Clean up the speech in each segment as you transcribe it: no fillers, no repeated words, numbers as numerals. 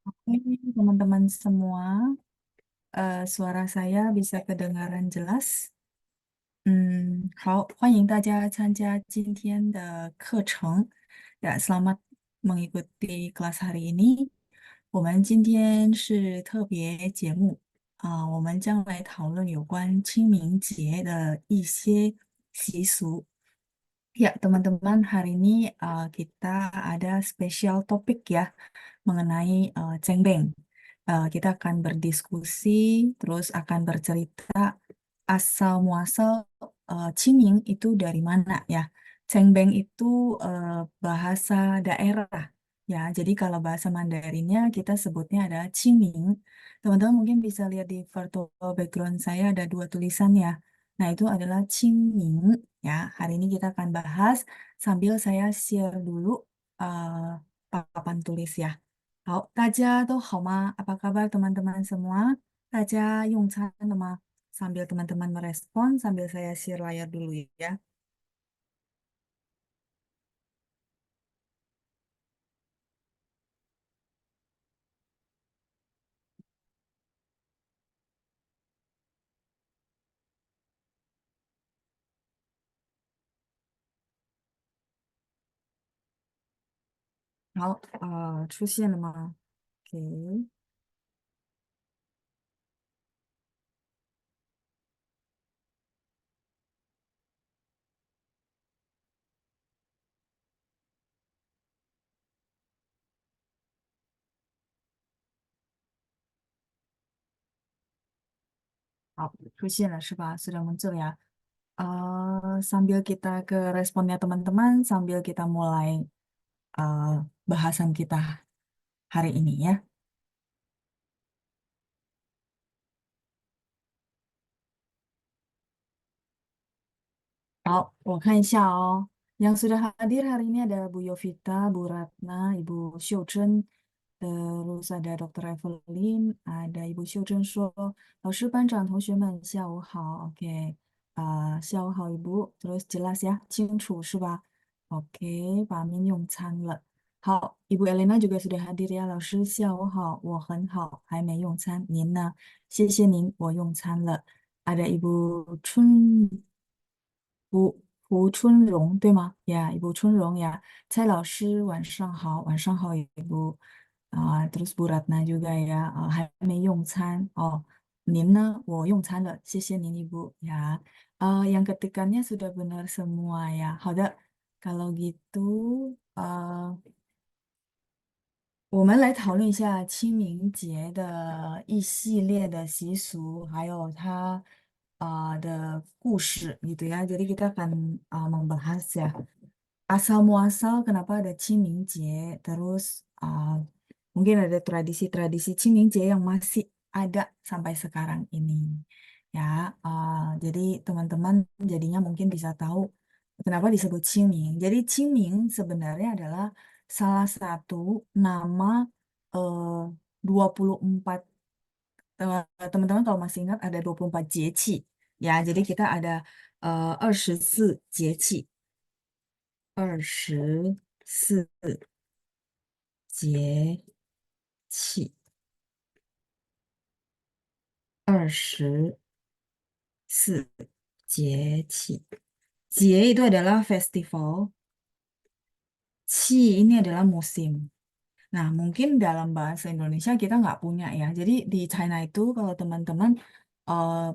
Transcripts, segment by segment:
Oke, teman-teman semua, suara saya bisa kedengaran jelas. 好，欢迎大家参加今天的课程。Ya, selamat mengikuti kelas hari ini. 我们今天是特别节目我们将来讨论有关清明节的一些习俗。Ya, teman-teman, hari ini kita ada spesial topik ya mengenai cengbeng. Kita akan berdiskusi, terus akan bercerita asal muasal ciming itu dari mana ya. Cengbeng itu eh, bahasa daerah ya. Jadi kalau bahasa Mandarinnya kita sebutnya ada ciming. Teman-teman mungkin bisa lihat di virtual background saya ada dua tulisan ya. Nah, itu adalah ciming ya. Hari ini kita akan bahas sambil saya share dulu papan tulis ya. 好，大家都好吗？Apa kabar teman-teman semua? 大家用餐了吗？Sambil teman-teman merespon, sambil saya share layar dulu ya. 好，出现了吗？OK，好，出现了是吧？sudah muncul ya. Sambil kita ke responnya teman-teman, sambil kita mulai eh, bahasan kita hari ini ya. 好，我看一下哦。Yang sudah hadir hari ini ada Bu Yovita, Bu Ratna, Ibu Xiuchen, terus ada Dr. Evelyn, ada Ibu Xiuchen 说，老师、班长、同学们，下午好。OK，下午好，Ibu。Terus jelas ya，清楚是吧？OK，把面用餐了。好，Ibu Elena juga sudah hadir ya，老师下午好，我很好，还没用餐。您呢？谢谢您，我用餐了。ada Ibu Chun 胡春荣，对吗？呀，ibu 春荣呀，蔡老师晚上好，晚上好，ibu terus Bu Ratna juga ya，还没用餐哦。您呢？我用餐了，谢谢您 ibu ya。yang ketikannya sudah benar semua ya。好的，kalau gitu，我们来讨论一下清明节的一系列的习俗，还有它的故事gitu ya. Jadi kita akan membahas ya asal muasal kenapa ada Cimingje, terus mungkin ada tradisi-tradisi Cimingje yang masih ada sampai sekarang ini. Ya, jadi teman-teman jadinya mungkin bisa tahu kenapa disebut Ciming. Jadi Ciming sebenarnya adalah salah satu nama eh, 24 teman-teman kalau masih ingat ada 24 jeci. Ya, jadi kita ada 24节气，24节气，24节气。节 itu adalah festival, 气 ini adalah musim. Nah, mungkin dalam bahasa Indonesia kita nggak punya ya. Jadi di China itu kalau teman-teman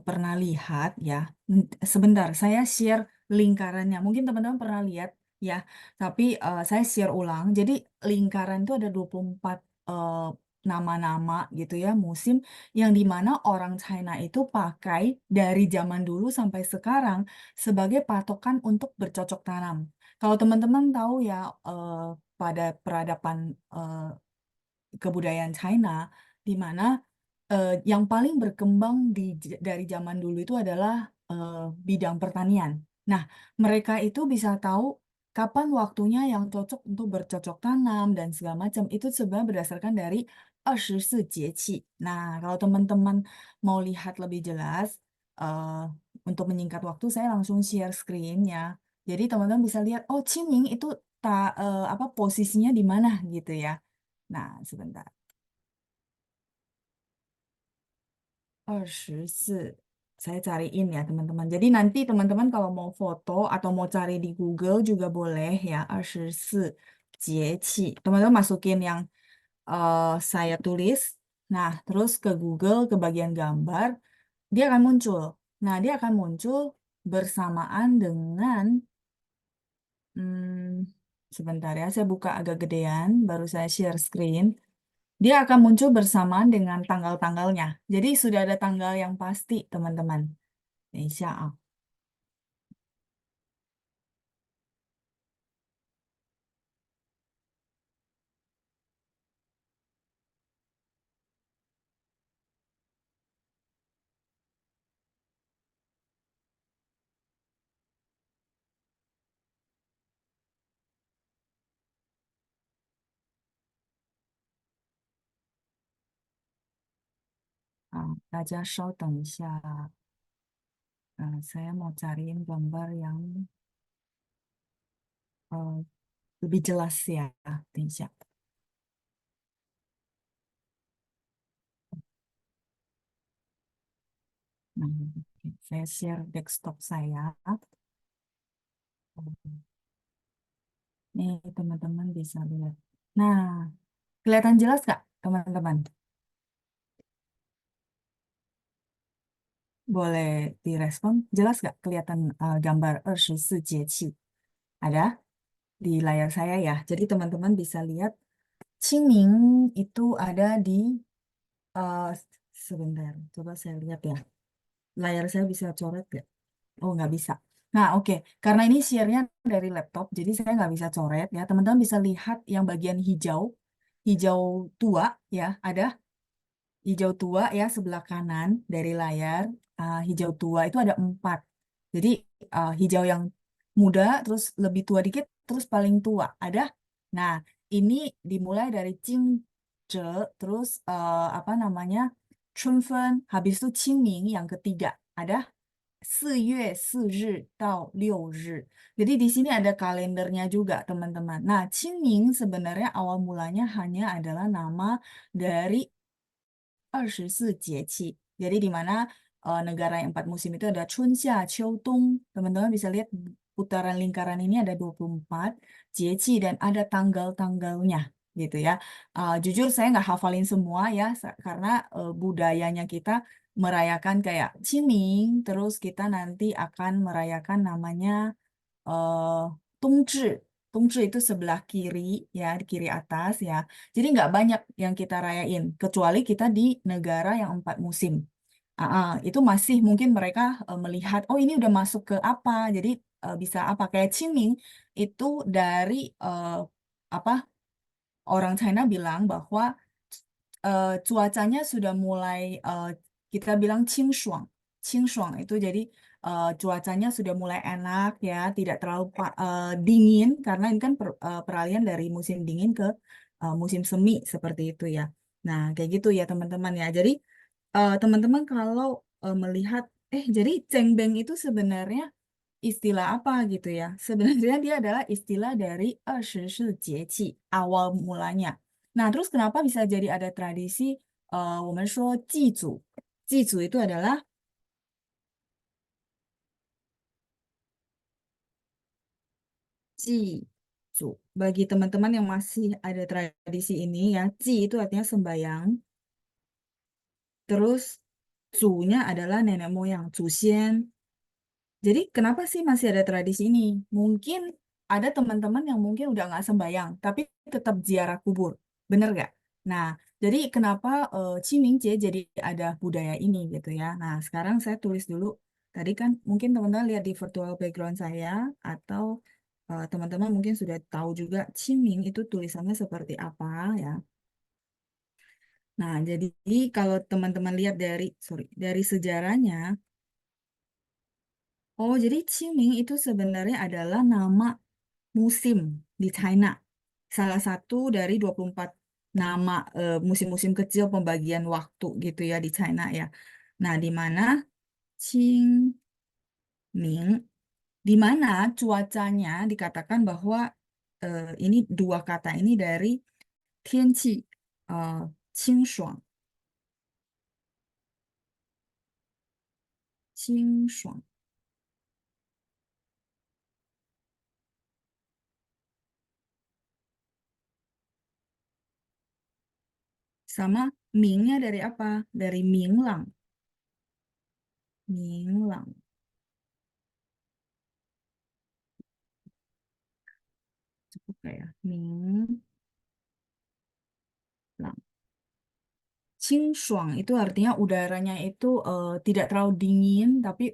pernah lihat ya, sebentar saya share lingkarannya. Mungkin teman-teman pernah lihat ya, tapi saya share ulang. Jadi lingkaran itu ada 24 eh, nama-nama gitu ya, musim yang dimana orang China itu pakai dari zaman dulu sampai sekarang sebagai patokan untuk bercocok tanam. Kalau teman-teman tahu ya, pada peradaban kebudayaan China, di mana yang paling berkembang dari zaman dulu itu adalah bidang pertanian. Nah, mereka itu bisa tahu kapan waktunya yang cocok untuk bercocok tanam dan segala macam. Itu sebenarnya berdasarkan dari 24节气. Nah, kalau teman-teman mau lihat lebih jelas, eh, untuk menyingkat waktu, saya langsung share screen ya. Jadi teman-teman bisa lihat, oh Qingming itu apa posisinya di mana gitu ya. Nah, sebentar. 24. Saya cariin ya teman-teman. Jadi nanti teman-teman kalau mau foto atau mau cari di Google juga boleh ya. 24节气. Teman-teman masukin yang saya tulis. Nah, terus ke Google ke bagian gambar, dia akan muncul. Nah, dia akan muncul bersamaan dengan sebentar ya, saya buka agak gedean, baru saya share screen. Dia akan muncul bersamaan dengan tanggal-tanggalnya. Jadi sudah ada tanggal yang pasti, teman-teman. 等一下啊，大家稍等一下，saya mau cariin gambar yang uh, lebih jelas ya. 等一下，nah, oke, saya share desktop saya. Nih, teman-teman bisa lihat. Nah, kelihatan jelas nggak, teman-teman? Boleh direspon. Jelas nggak kelihatan gambar 24节气? Ada di layar saya ya. Jadi teman-teman bisa lihat Qingming itu ada di eh, sebentar. Coba saya lihat ya. Layar saya bisa coret nggak? Oh, nggak bisa. Nah, oke. Karena ini share-nya dari laptop, jadi saya nggak bisa coret ya. Teman-teman bisa lihat yang bagian hijau, hijau tua ya, ada hijau tua ya sebelah kanan dari layar. Hijau tua itu ada 4. Jadi hijau yang muda, terus lebih tua dikit, terus paling tua ada. Nah, ini dimulai dari Jingzhe, terus apa namanya, Chunfen, habis itu Qingming yang ketiga ada 4月4日到6日. Jadi di sini ada kalendernya juga, teman-teman. Nah, Qingming sebenarnya awal mulanya hanya adalah nama dari 24节气. Jadi di mana negara yang 4 musim itu ada Chun, Xia, Qiu, Dong. Teman-teman bisa lihat putaran lingkaran ini ada 24 节气dan ada tanggal-tanggalnya gitu ya. Jujur saya nggak hafalin semua ya karena budayanya kita merayakan kayak Qingming, terus kita nanti akan merayakan namanya eh Tongzhi. Tongzhi itu sebelah kiri ya, di kiri atas ya. Jadi nggak banyak yang kita rayain, kecuali kita di negara yang 4 musim. Itu masih mungkin mereka melihat, oh ini udah masuk ke apa, jadi bisa apa kayak Qingming itu dari eh, apa orang China bilang bahwa cuacanya sudah mulai kita bilang qingshuang. Qingshuang itu jadi cuacanya sudah mulai enak ya, tidak terlalu dingin karena ini kan peralihan dari musim dingin ke musim semi seperti itu ya. Nah, kayak gitu ya teman-teman ya. Jadi teman-teman kalau melihat jadi cengbeng itu sebenarnya istilah apa gitu ya. Sebenarnya dia adalah istilah dari 二十世节气 awal mulanya. Nah, terus kenapa bisa jadi ada tradisi 我们说祭祖. 祭祖 itu adalah 祭祖. Bagi teman-teman yang masih ada tradisi ini ya, ji itu artinya sembayang. Terus zunya adalah nenek moyang, zuxian. Jadi kenapa sih masih ada tradisi ini? Mungkin ada teman-teman yang mungkin udah nggak sembayang, tapi tetap ziarah kubur. Bener nggak? Nah, jadi kenapa Cimingje jadi ada budaya ini gitu ya. Nah, sekarang saya tulis dulu. Tadi kan mungkin teman-teman lihat di virtual background saya, atau teman-teman mungkin sudah tahu juga Ciming itu tulisannya seperti apa ya. Nah, jadi kalau teman-teman lihat dari sejarahnya, oh, jadi Qingming itu sebenarnya adalah nama musim di China. Salah satu dari 24 nama musim-musim kecil pembagian waktu gitu ya di China ya. Nah, di mana Qingming, di mana cuacanya dikatakan bahwa ini dua kata ini dari tianqi, eh, 清爽.清爽 sama mingnya dari apa? Dari minglang. Minglang. Cukup nggak ya? Minglang. 清爽itu artinya udaranya itu tidak terlalu dingin tapi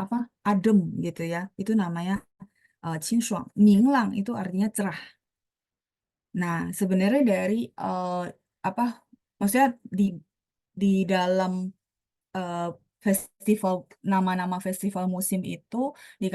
apa adem gitu ya. Itu namanya 清爽. Minglang itu artinya cerah. Nah, sebenarnya dari apa maksudnya di dalam eh, festival nama-nama festival musim itu di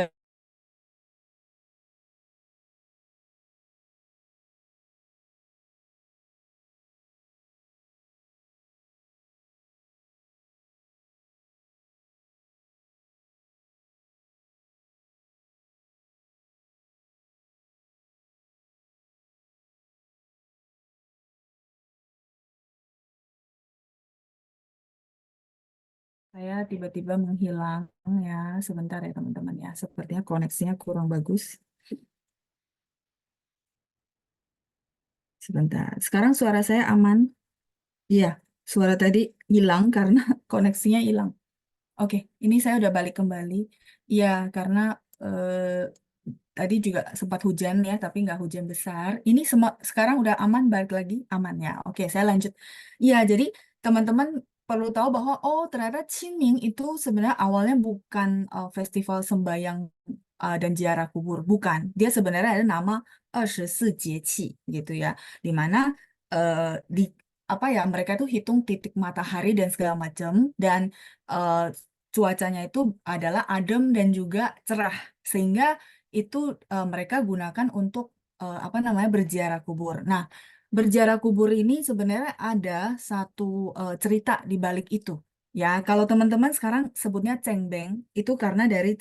saya tiba-tiba menghilang ya. Sebentar ya teman-teman ya. Sepertinya koneksinya kurang bagus. Sebentar. Sekarang suara saya aman? Iya, suara tadi hilang karena koneksinya hilang. Oke, ini saya udah balik kembali. Iya, karena tadi juga sempat hujan ya, tapi nggak hujan besar. Ini sekarang udah aman, balik lagi aman ya. Oke, saya lanjut. Iya, jadi teman-teman perlu tahu bahwa oh ternyata Qingming itu sebenarnya awalnya bukan festival sembayang dan ziarah kubur, bukan. Dia sebenarnya ada nama 24节气gitu ya, di mana eh, di apa ya mereka tuh hitung titik matahari dan segala macam dan eh, cuacanya itu adalah adem dan juga cerah sehingga itu mereka gunakan untuk apa namanya berziarah kubur. Nah, berziarah kubur ini sebenarnya ada satu cerita di balik itu. Ya, kalau teman-teman sekarang sebutnya cengbeng itu karena dari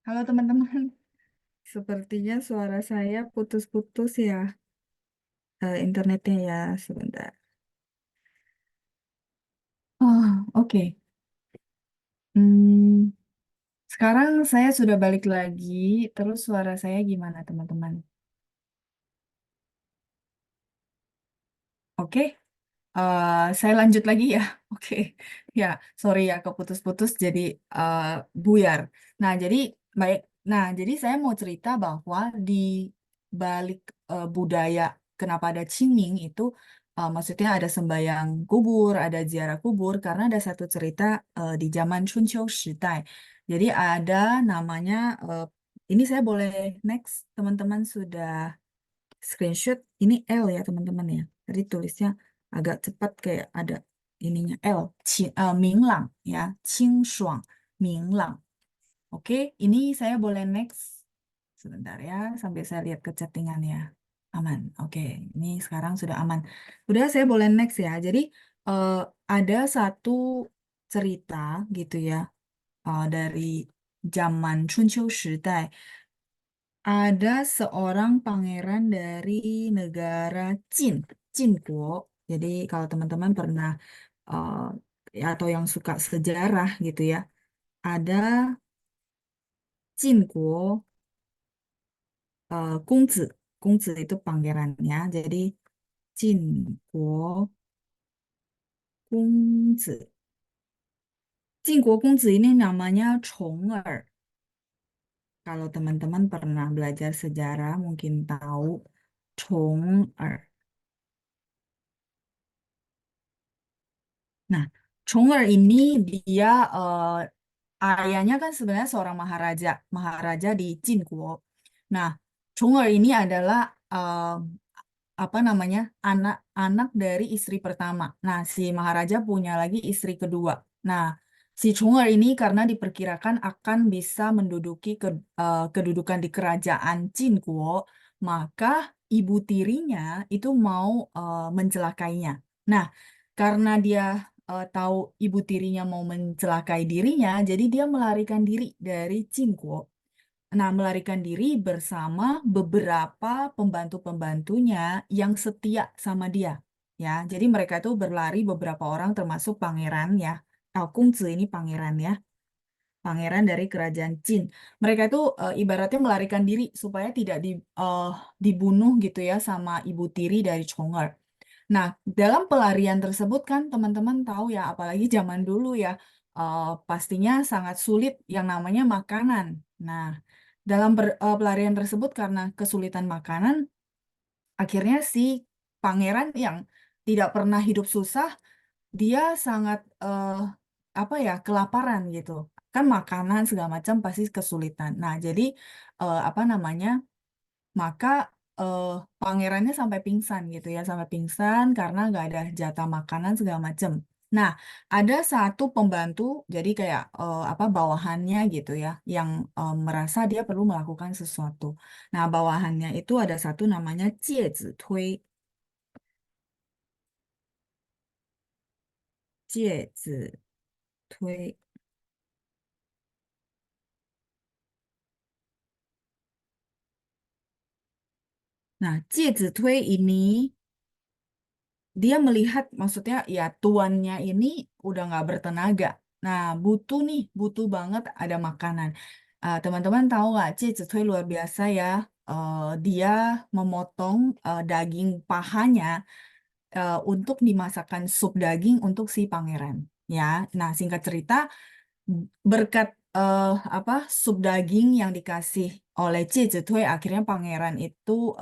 Halo teman-teman, sepertinya suara saya putus-putus ya internetnya ya sebentar. Oh, oke. Hmm, sekarang saya sudah balik lagi. Terus suara saya gimana teman-teman? Oke. Saya lanjut lagi ya. Oke. Ya, sorry ya keputus-putus jadi eh, buyar. Nah, jadi baik. Nah, jadi saya mau cerita bahwa di balik budaya kenapa ada Qingming itu maksudnya ada sembayang kubur, ada ziarah kubur karena ada satu cerita di zaman Chunqiu Shidai. Jadi ada namanya ini saya boleh next teman-teman sudah screenshot ini L ya teman-teman ya. Tadi tulisnya agak cepat kayak ada ininya L, Minglang ya, Qing Shuang, Minglang. Oke, ini saya boleh next sebentar ya, sambil saya lihat ke chattingan ya. Aman. Oke, ini sekarang sudah aman. Udah saya boleh next ya. Jadi eh, ada satu cerita gitu ya dari zaman Chunqiu Shidai ada seorang pangeran dari negara Jin, Jinguo. Jadi kalau teman-teman pernah ya, atau yang suka sejarah gitu ya, ada Jinguo Gongzi. Gongzi itu pangerannya. Jadi Jinguo Gongzi. Jinguo Gongzi ini namanya Chong'er. Kalau teman-teman pernah belajar sejarah mungkin tahu Chong'er. Nah, Chonger ini dia ayahnya kan sebenarnya seorang maharaja, maharaja di Jinguo. Nah, Chonger ini adalah eh, apa namanya, anak-anak dari istri pertama. Nah, si Maharaja punya lagi istri kedua. Nah, si Chong'er ini karena diperkirakan akan bisa menduduki kedudukan di kerajaan Jinguo, maka ibu tirinya itu mau mencelakainya. Nah, karena dia tahu ibu tirinya mau mencelakai dirinya, jadi dia melarikan diri dari Jinguo. Nah, melarikan diri bersama beberapa pembantu-pembantunya yang setia sama dia. Ya, jadi mereka itu berlari beberapa orang termasuk pangeran ya. Kungzi ini pangeran ya. Pangeran dari kerajaan Jin. Mereka itu ibaratnya melarikan diri supaya tidak dibunuh gitu ya sama ibu tiri dari Chong'er. Nah, dalam pelarian tersebut kan teman-teman tahu ya, apalagi zaman dulu ya, pastinya sangat sulit yang namanya makanan. Nah, dalam pelarian tersebut karena kesulitan makanan, akhirnya si pangeran yang tidak pernah hidup susah, dia sangat apa ya, kelaparan gitu. Kan makanan segala macam pasti kesulitan. Nah, jadi apa namanya? Maka eh, pangerannya sampai pingsan gitu ya, sampai pingsan karena nggak ada jatah makanan segala macem. Nah, ada satu pembantu, jadi kayak apa bawahannya gitu ya, yang merasa dia perlu melakukan sesuatu. Nah, bawahannya itu ada satu namanya Jie Zitui, Jie Zitui. Nah, Jie Zitui ini dia melihat maksudnya ya tuannya ini udah nggak bertenaga. Nah, butuh banget ada makanan. Teman-teman tahu nggak, Cie Zitui luar biasa ya. Dia memotong daging pahanya untuk dimasakkan sup daging untuk si pangeran. Ya, nah singkat cerita berkat apa sup daging yang dikasih oleh Cicitui, akhirnya pangeran itu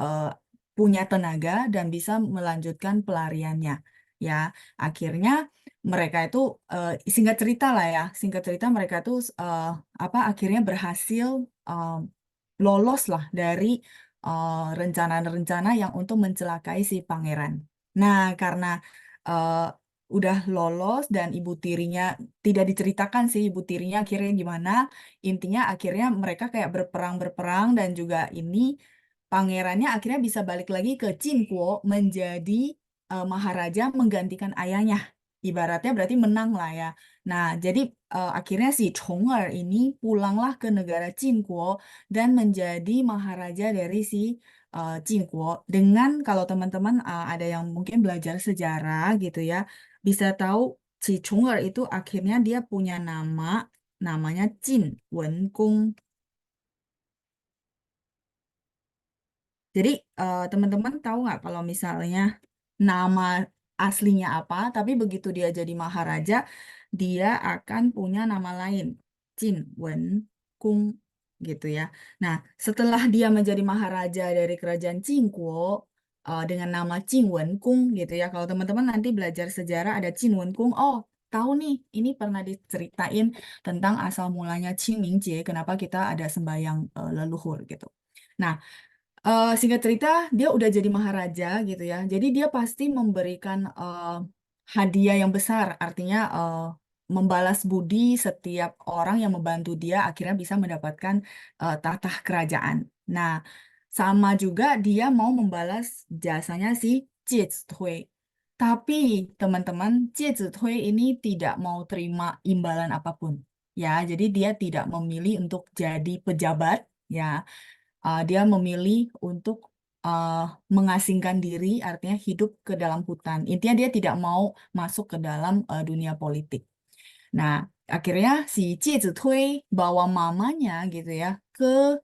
punya tenaga dan bisa melanjutkan pelariannya. Ya, akhirnya mereka itu singkat cerita lah ya, singkat cerita mereka tuh apa akhirnya berhasil eh, lolos lah dari rencana-rencana yang untuk mencelakai si pangeran. Nah, karena eh, udah lolos dan ibu tirinya tidak diceritakan sih ibu tirinya akhirnya gimana. Intinya akhirnya mereka kayak berperang-berperang dan juga ini pangerannya akhirnya bisa balik lagi ke Jinguo menjadi maharaja menggantikan ayahnya. Ibaratnya berarti menang lah ya. Nah, jadi akhirnya si Chong'er ini pulanglah ke negara Jinguo dan menjadi maharaja dari si Jinguo. Dengan kalau teman-teman ada yang mungkin belajar sejarah gitu ya, bisa tahu si Chong'er itu akhirnya dia punya namanya Jin Wenkung. Jadi teman-teman tahu nggak kalau misalnya nama aslinya apa, tapi begitu dia jadi maharaja, dia akan punya nama lain, Jin Wen Kung gitu ya. Nah, setelah dia menjadi maharaja dari kerajaan Jingguo dengan nama Jin Wen Kung gitu ya. Kalau teman-teman nanti belajar sejarah ada Jin Wen Kung, oh tahu nih, ini pernah diceritain tentang asal mulanya Qing Ming Jie, kenapa kita ada sembahyang leluhur gitu. Nah, singkat cerita, dia udah jadi maharaja gitu ya. Jadi dia pasti memberikan hadiah yang besar, artinya membalas budi setiap orang yang membantu dia akhirnya bisa mendapatkan tahta kerajaan. Nah, sama juga dia mau membalas jasanya si Jie Zitui. Tapi teman-teman, Jie Zitui ini tidak mau terima imbalan apapun. Ya, jadi dia tidak memilih untuk jadi pejabat. Ya, dia memilih untuk uh, mengasingkan diri, artinya hidup ke dalam hutan. Intinya dia tidak mau masuk ke dalam dunia politik. Nah, akhirnya si Jie Zitui bawa mamanya gitu ya ke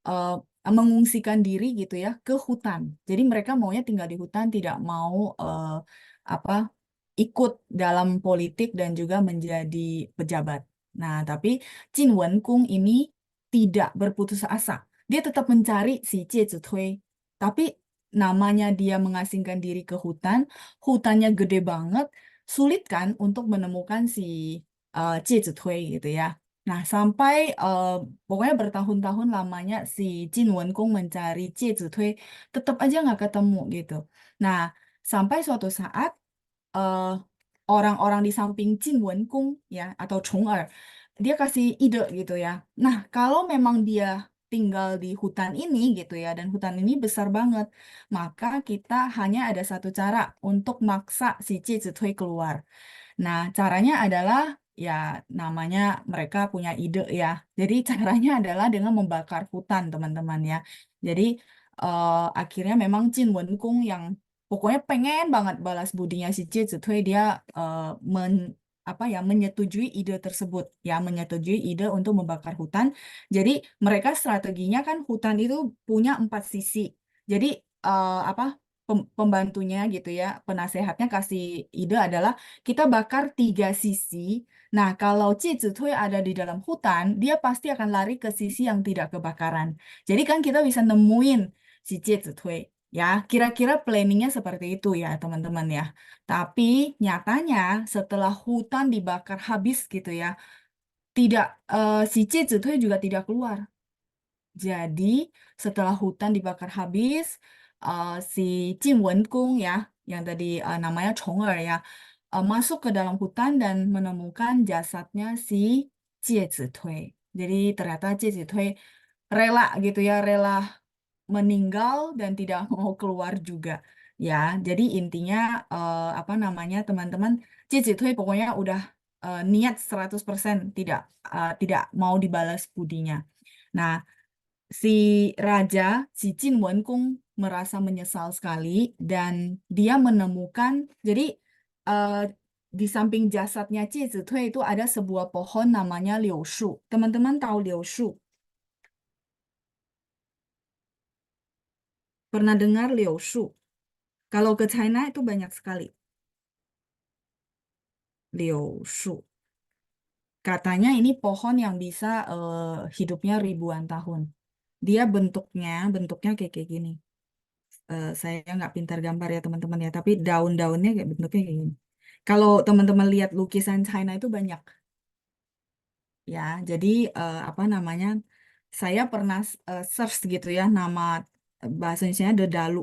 uh, mengungsikan diri gitu ya ke hutan. Jadi mereka maunya tinggal di hutan, tidak mau apa ikut dalam politik dan juga menjadi pejabat. Nah, tapi Jin Wenkung ini tidak berputus asa. Dia tetap mencari si Jie Zitui. Tapi namanya dia mengasingkan diri ke hutan, hutannya gede banget, sulit kan untuk menemukan si Jie Zitui gitu ya. Nah, sampai pokoknya bertahun-tahun lamanya si Jin Wenkong mencari Jie Zitui, tetap aja nggak ketemu gitu. Nah, sampai suatu saat eh, orang-orang di samping Jin Wenkong ya atau Chong'er, dia kasih ide gitu ya. Nah, kalau memang dia tinggal di hutan ini gitu ya, dan hutan ini besar banget, maka kita hanya ada satu cara untuk maksa si Jie Zitui keluar. Nah, caranya adalah ya namanya mereka punya ide ya. Jadi caranya adalah dengan membakar hutan, teman-teman ya. Jadi akhirnya memang Jin Wenkung yang pokoknya pengen banget balas budinya si Jie Zitui, dia eh, men apa ya menyetujui ide tersebut ya, menyetujui ide untuk membakar hutan. Jadi mereka strateginya kan hutan itu punya empat sisi. Jadi apa pembantunya gitu ya, penasehatnya kasih ide adalah kita bakar tiga sisi. Nah, kalau Ci Zitui ada di dalam hutan, dia pasti akan lari ke sisi yang tidak kebakaran. Jadi kan kita bisa nemuin si Ci Zitui. Ya, kira-kira planningnya seperti itu ya, teman-teman ya. Tapi nyatanya setelah hutan dibakar habis gitu ya, tidak si Ci Zitui juga tidak keluar. Jadi, setelah hutan dibakar habis, si Jin Wenkung ya, yang tadi namanya Chong'er ya, masuk ke dalam hutan dan menemukan jasadnya si Jie Zitui. Jadi, ternyata Jie Zitui rela gitu ya, rela meninggal dan tidak mau keluar juga. Ya, jadi intinya apa namanya teman-teman, Jie Zitui pokoknya udah niat 100% tidak mau dibalas budinya. Nah, si raja, si Jin Wenkung merasa menyesal sekali dan dia menemukan, jadi eh, di samping jasadnya Ji Zitui itu ada sebuah pohon namanya liu shu. Teman-teman tahu liu shu? Pernah dengar liu shu? Kalau ke China itu banyak sekali liu shu. Katanya ini pohon yang bisa hidupnya ribuan tahun. Dia bentuknya kayak gini. Saya nggak pintar gambar ya teman-teman ya, tapi daun-daunnya kayak bentuknya kayak gini. Kalau teman-teman lihat lukisan China itu banyak ya. Jadi apa namanya? Saya pernah search gitu ya nama bahasa Indonesia Dedalu.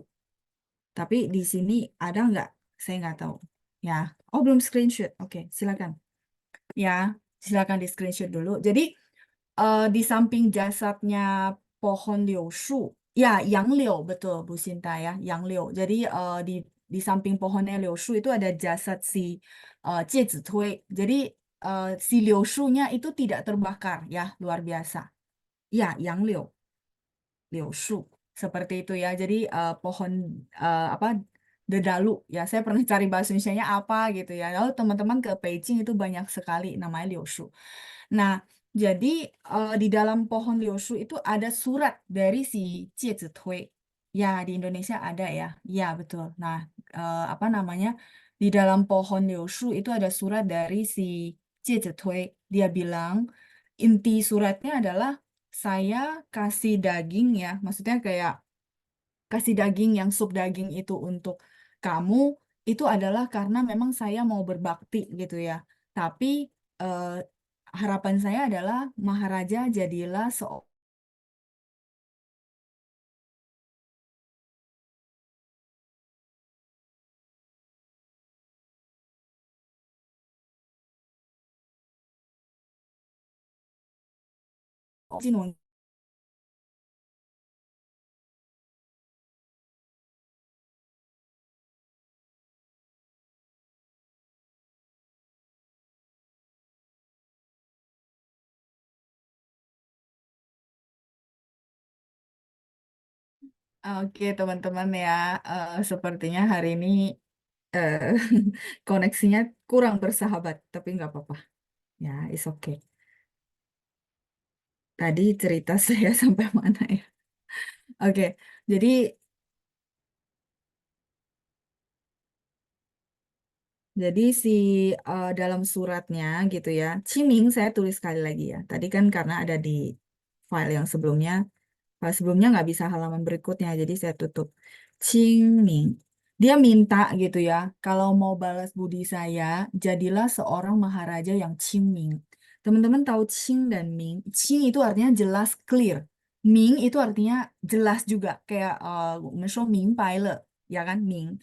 Tapi di sini ada nggak? Saya nggak tahu. Ya. Oh, belum screenshot. Oke, silakan. Ya, silakan di screenshot dulu. Jadi di samping jasadnya pohon liu ya, yang liu betul Bu Sinta ya, yang liu. Jadi di samping pohonnya liu itu ada jasad si Jie Zitui. Jadi si liu nya itu tidak terbakar ya, luar biasa. Ya, yang liu seperti itu ya. Jadi pohon apa dedalu ya. Saya pernah cari bahasa Indonesia apa gitu ya. Lalu teman-teman ke Beijing itu banyak sekali namanya liu. Nah, jadi di dalam pohon liusu itu ada surat dari si Jie Zitui. Ya, di Indonesia ada ya. Ya, betul. Nah, apa namanya? Di dalam pohon liusu itu ada surat dari si Jie Zitui. Dia bilang, inti suratnya adalah saya kasih daging ya. Maksudnya kayak kasih daging yang sup daging itu untuk kamu itu adalah karena memang saya mau berbakti gitu ya. Tapi eh, harapan saya adalah Maharaja jadilah seorang Jinwon. Oke teman-teman ya, sepertinya hari ini eh, koneksinya kurang bersahabat, tapi nggak apa-apa. Ya, it's okay. Tadi cerita saya sampai mana ya? Oke, jadi si dalam suratnya gitu ya, Ciming saya tulis sekali lagi ya. Tadi kan karena ada di file yang sebelumnya, file sebelumnya nggak bisa halaman berikutnya, jadi saya tutup. Ciming, dia minta gitu ya, kalau mau balas budi saya, jadilah seorang maharaja yang Ciming. Teman-teman tahu Qing dan Ming. Qing itu artinya jelas, clear. Ming itu artinya jelas juga, kayak 我们说明白了, ya kan, Ming.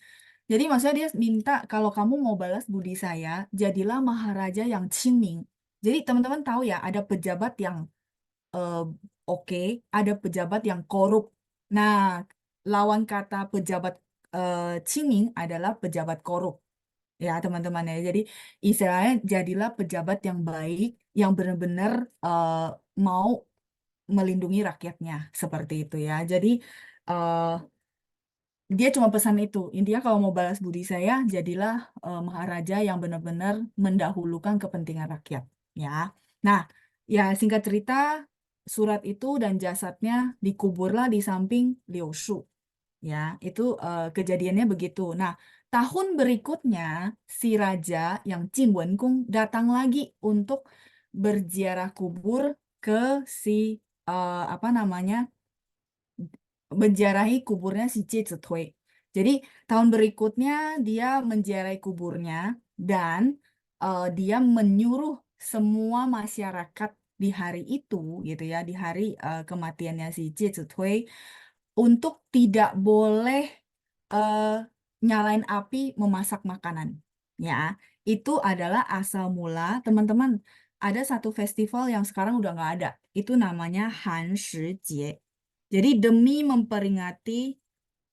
Jadi maksudnya dia minta kalau kamu mau balas budi saya, jadilah maharaja yang Qingming. Jadi teman-teman tahu ya, ada pejabat yang eh, oke, ada pejabat yang korup. Nah, lawan kata pejabat Qingming adalah pejabat korup. Ya, teman-teman ya. Jadi istilahnya jadilah pejabat yang baik, yang benar-benar mau melindungi rakyatnya seperti itu ya. Jadi eh, dia cuma pesan itu. Intinya kalau mau balas budi saya, jadilah maharaja yang benar-benar mendahulukan kepentingan rakyat. Ya. Nah, ya singkat cerita, surat itu dan jasadnya dikuburlah di samping Liu Shu. Ya, itu kejadiannya begitu. Nah, tahun berikutnya si raja yang Jin Wenkung datang lagi untuk berziarah kubur ke si apa namanya, menziarahi kuburnya si Jie Zitui. Jadi tahun berikutnya dia menziarahi kuburnya dan dia menyuruh semua masyarakat di hari itu gitu ya, di hari kematiannya si Jie Zitui untuk tidak boleh eh, nyalain api memasak makanan. Ya, itu adalah asal mula teman-teman. Ada satu festival yang sekarang udah nggak ada. Itu namanya Han Shijie. Jadi demi memperingati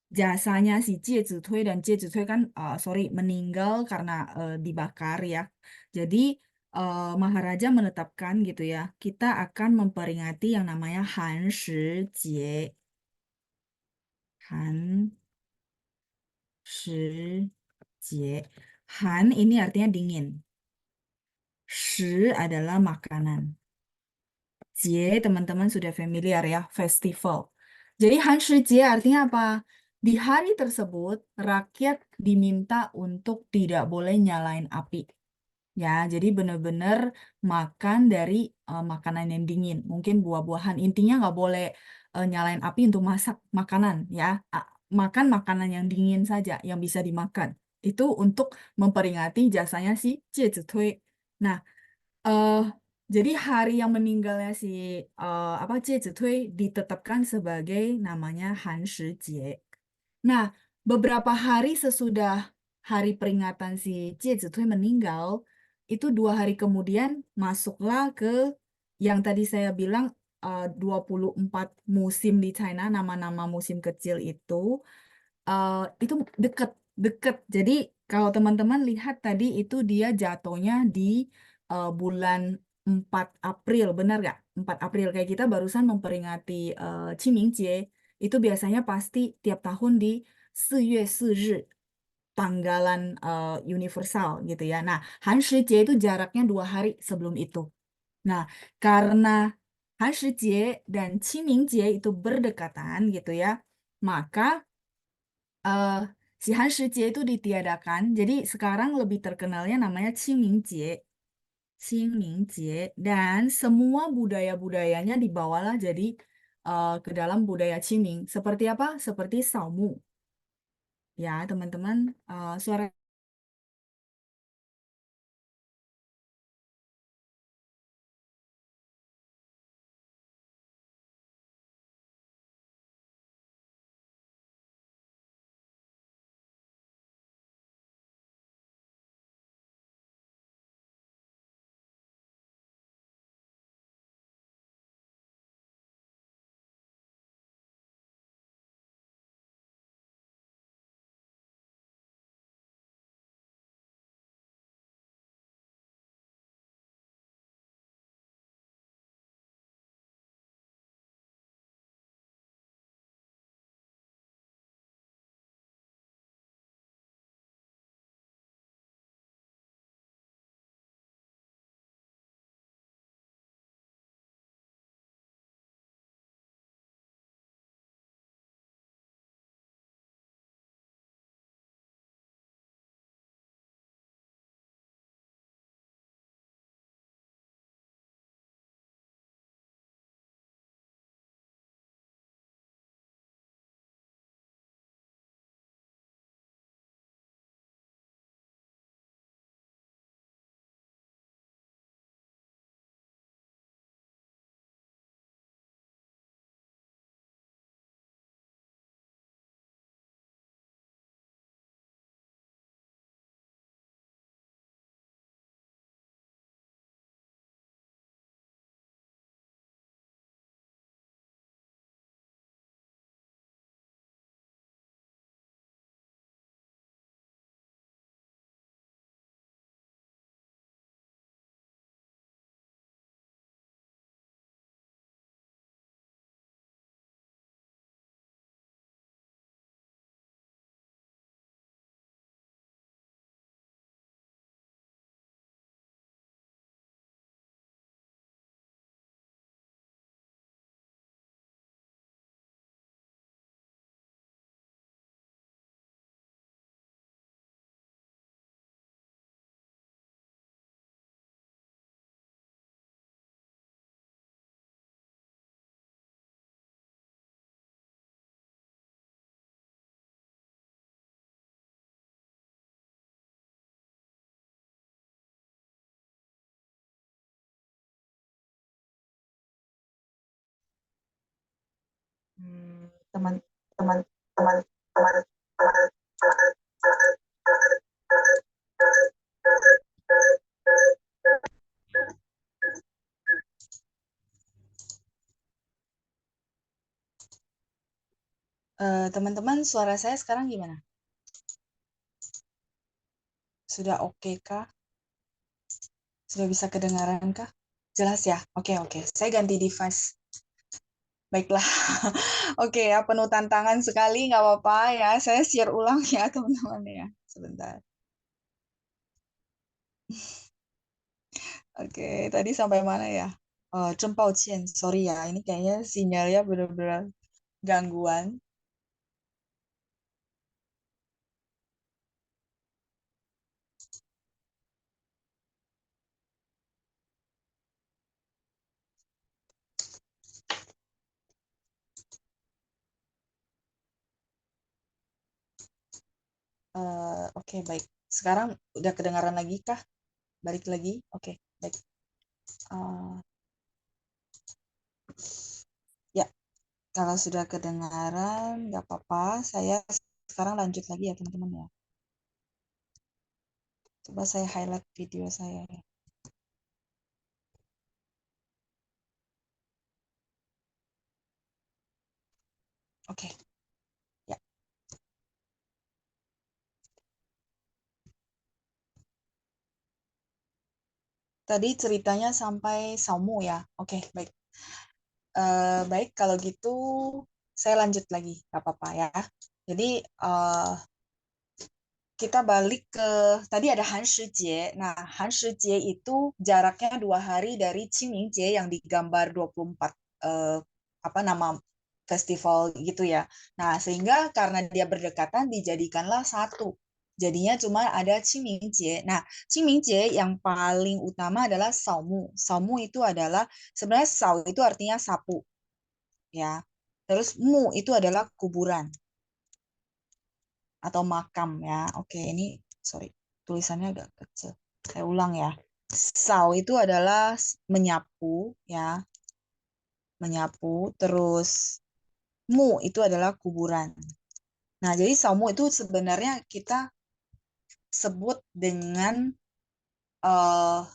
jasanya si Jie Zitui dan Jie Zitui kan sorry meninggal karena dibakar ya. Jadi Maharaja menetapkan gitu ya, kita akan memperingati yang namanya Han Shijie. Han Shijie. Han ini artinya dingin. Shi adalah makanan. Jie, teman-teman sudah familiar ya, festival. Jadi Han Shijie artinya apa? Di hari tersebut, rakyat diminta untuk tidak boleh nyalain api. Ya, jadi benar-benar makan dari makanan yang dingin. Mungkin buah-buahan. Intinya nggak boleh nyalain api untuk masak makanan. Ya, makan makanan yang dingin saja, yang bisa dimakan. Itu untuk memperingati jasanya si Jie Zitui. Nah, eh jadi hari yang meninggalnya si apa Jie Zitui ditetapkan sebagai namanya Han Shijie. Nah, beberapa hari sesudah hari peringatan si Jie Zitui meninggal, itu 2 hari kemudian masuklah ke yang tadi saya bilang 24 musim di China, nama-nama musim kecil itu deket deket. Jadi kalau teman-teman lihat tadi itu dia jatuhnya di bulan 4 April, benar nggak? 4 April kayak kita barusan memperingati Qiminggie, itu biasanya pasti tiap tahun di 4月4日, tanggalan universal gitu ya. Nah, Han Shijie itu jaraknya 2 hari sebelum itu. Nah, karena Han Shijie dan Qiminggie itu berdekatan gitu ya, maka eh si Han Shijie itu ditiadakan. Jadi sekarang lebih terkenalnya namanya Qingmingjie. Qingmingjie. Dan semua budaya-budayanya dibawalah jadi ke dalam budaya Qingming. Seperti apa? Seperti Saumu. Ya, teman-teman. Suara teman-teman, teman-teman. Teman-teman, suara saya sekarang gimana? Sudah oke kah? Sudah bisa kedengaran kah? Jelas ya? Oke, oke. Saya ganti device. Baiklah. Oke ya, penuh tantangan sekali. Nggak apa-apa ya. Saya share ulang ya, teman-teman ya. Sebentar. Oke, tadi sampai mana ya? Oh, 真抱歉, sorry ya. Ini kayaknya sinyalnya benar-benar gangguan. Oke, baik. Sekarang udah kedengaran lagi kah? Balik lagi? Oke, baik. Eh, ya, kalau sudah kedengaran, nggak apa-apa. Saya sekarang lanjut lagi ya, teman-teman ya. Coba saya highlight video saya ya. Oke, ya. Tadi ceritanya sampai Saumu ya. Oke, baik. Baik, kalau gitu saya lanjut lagi, nggak apa-apa ya. Jadi kita balik ke tadi ada Han Shijie. Nah, Han Shijie itu jaraknya 2 hari dari Qingming yang digambar 24 eh, apa nama festival gitu ya. Nah, sehingga karena dia berdekatan dijadikanlah satu. Jadinya cuma ada Qingming. Nah, Qingming yang paling utama adalah Saumu. Saumu itu adalah sebenarnya Sau itu artinya sapu ya. Terus Mu itu adalah kuburan atau makam ya. Oke, ini sorry, tulisannya agak kecil. Saya ulang ya. Sau itu adalah menyapu ya, menyapu. Terus mu itu adalah kuburan. Nah, jadi saumu itu sebenarnya kita sebut dengan uh,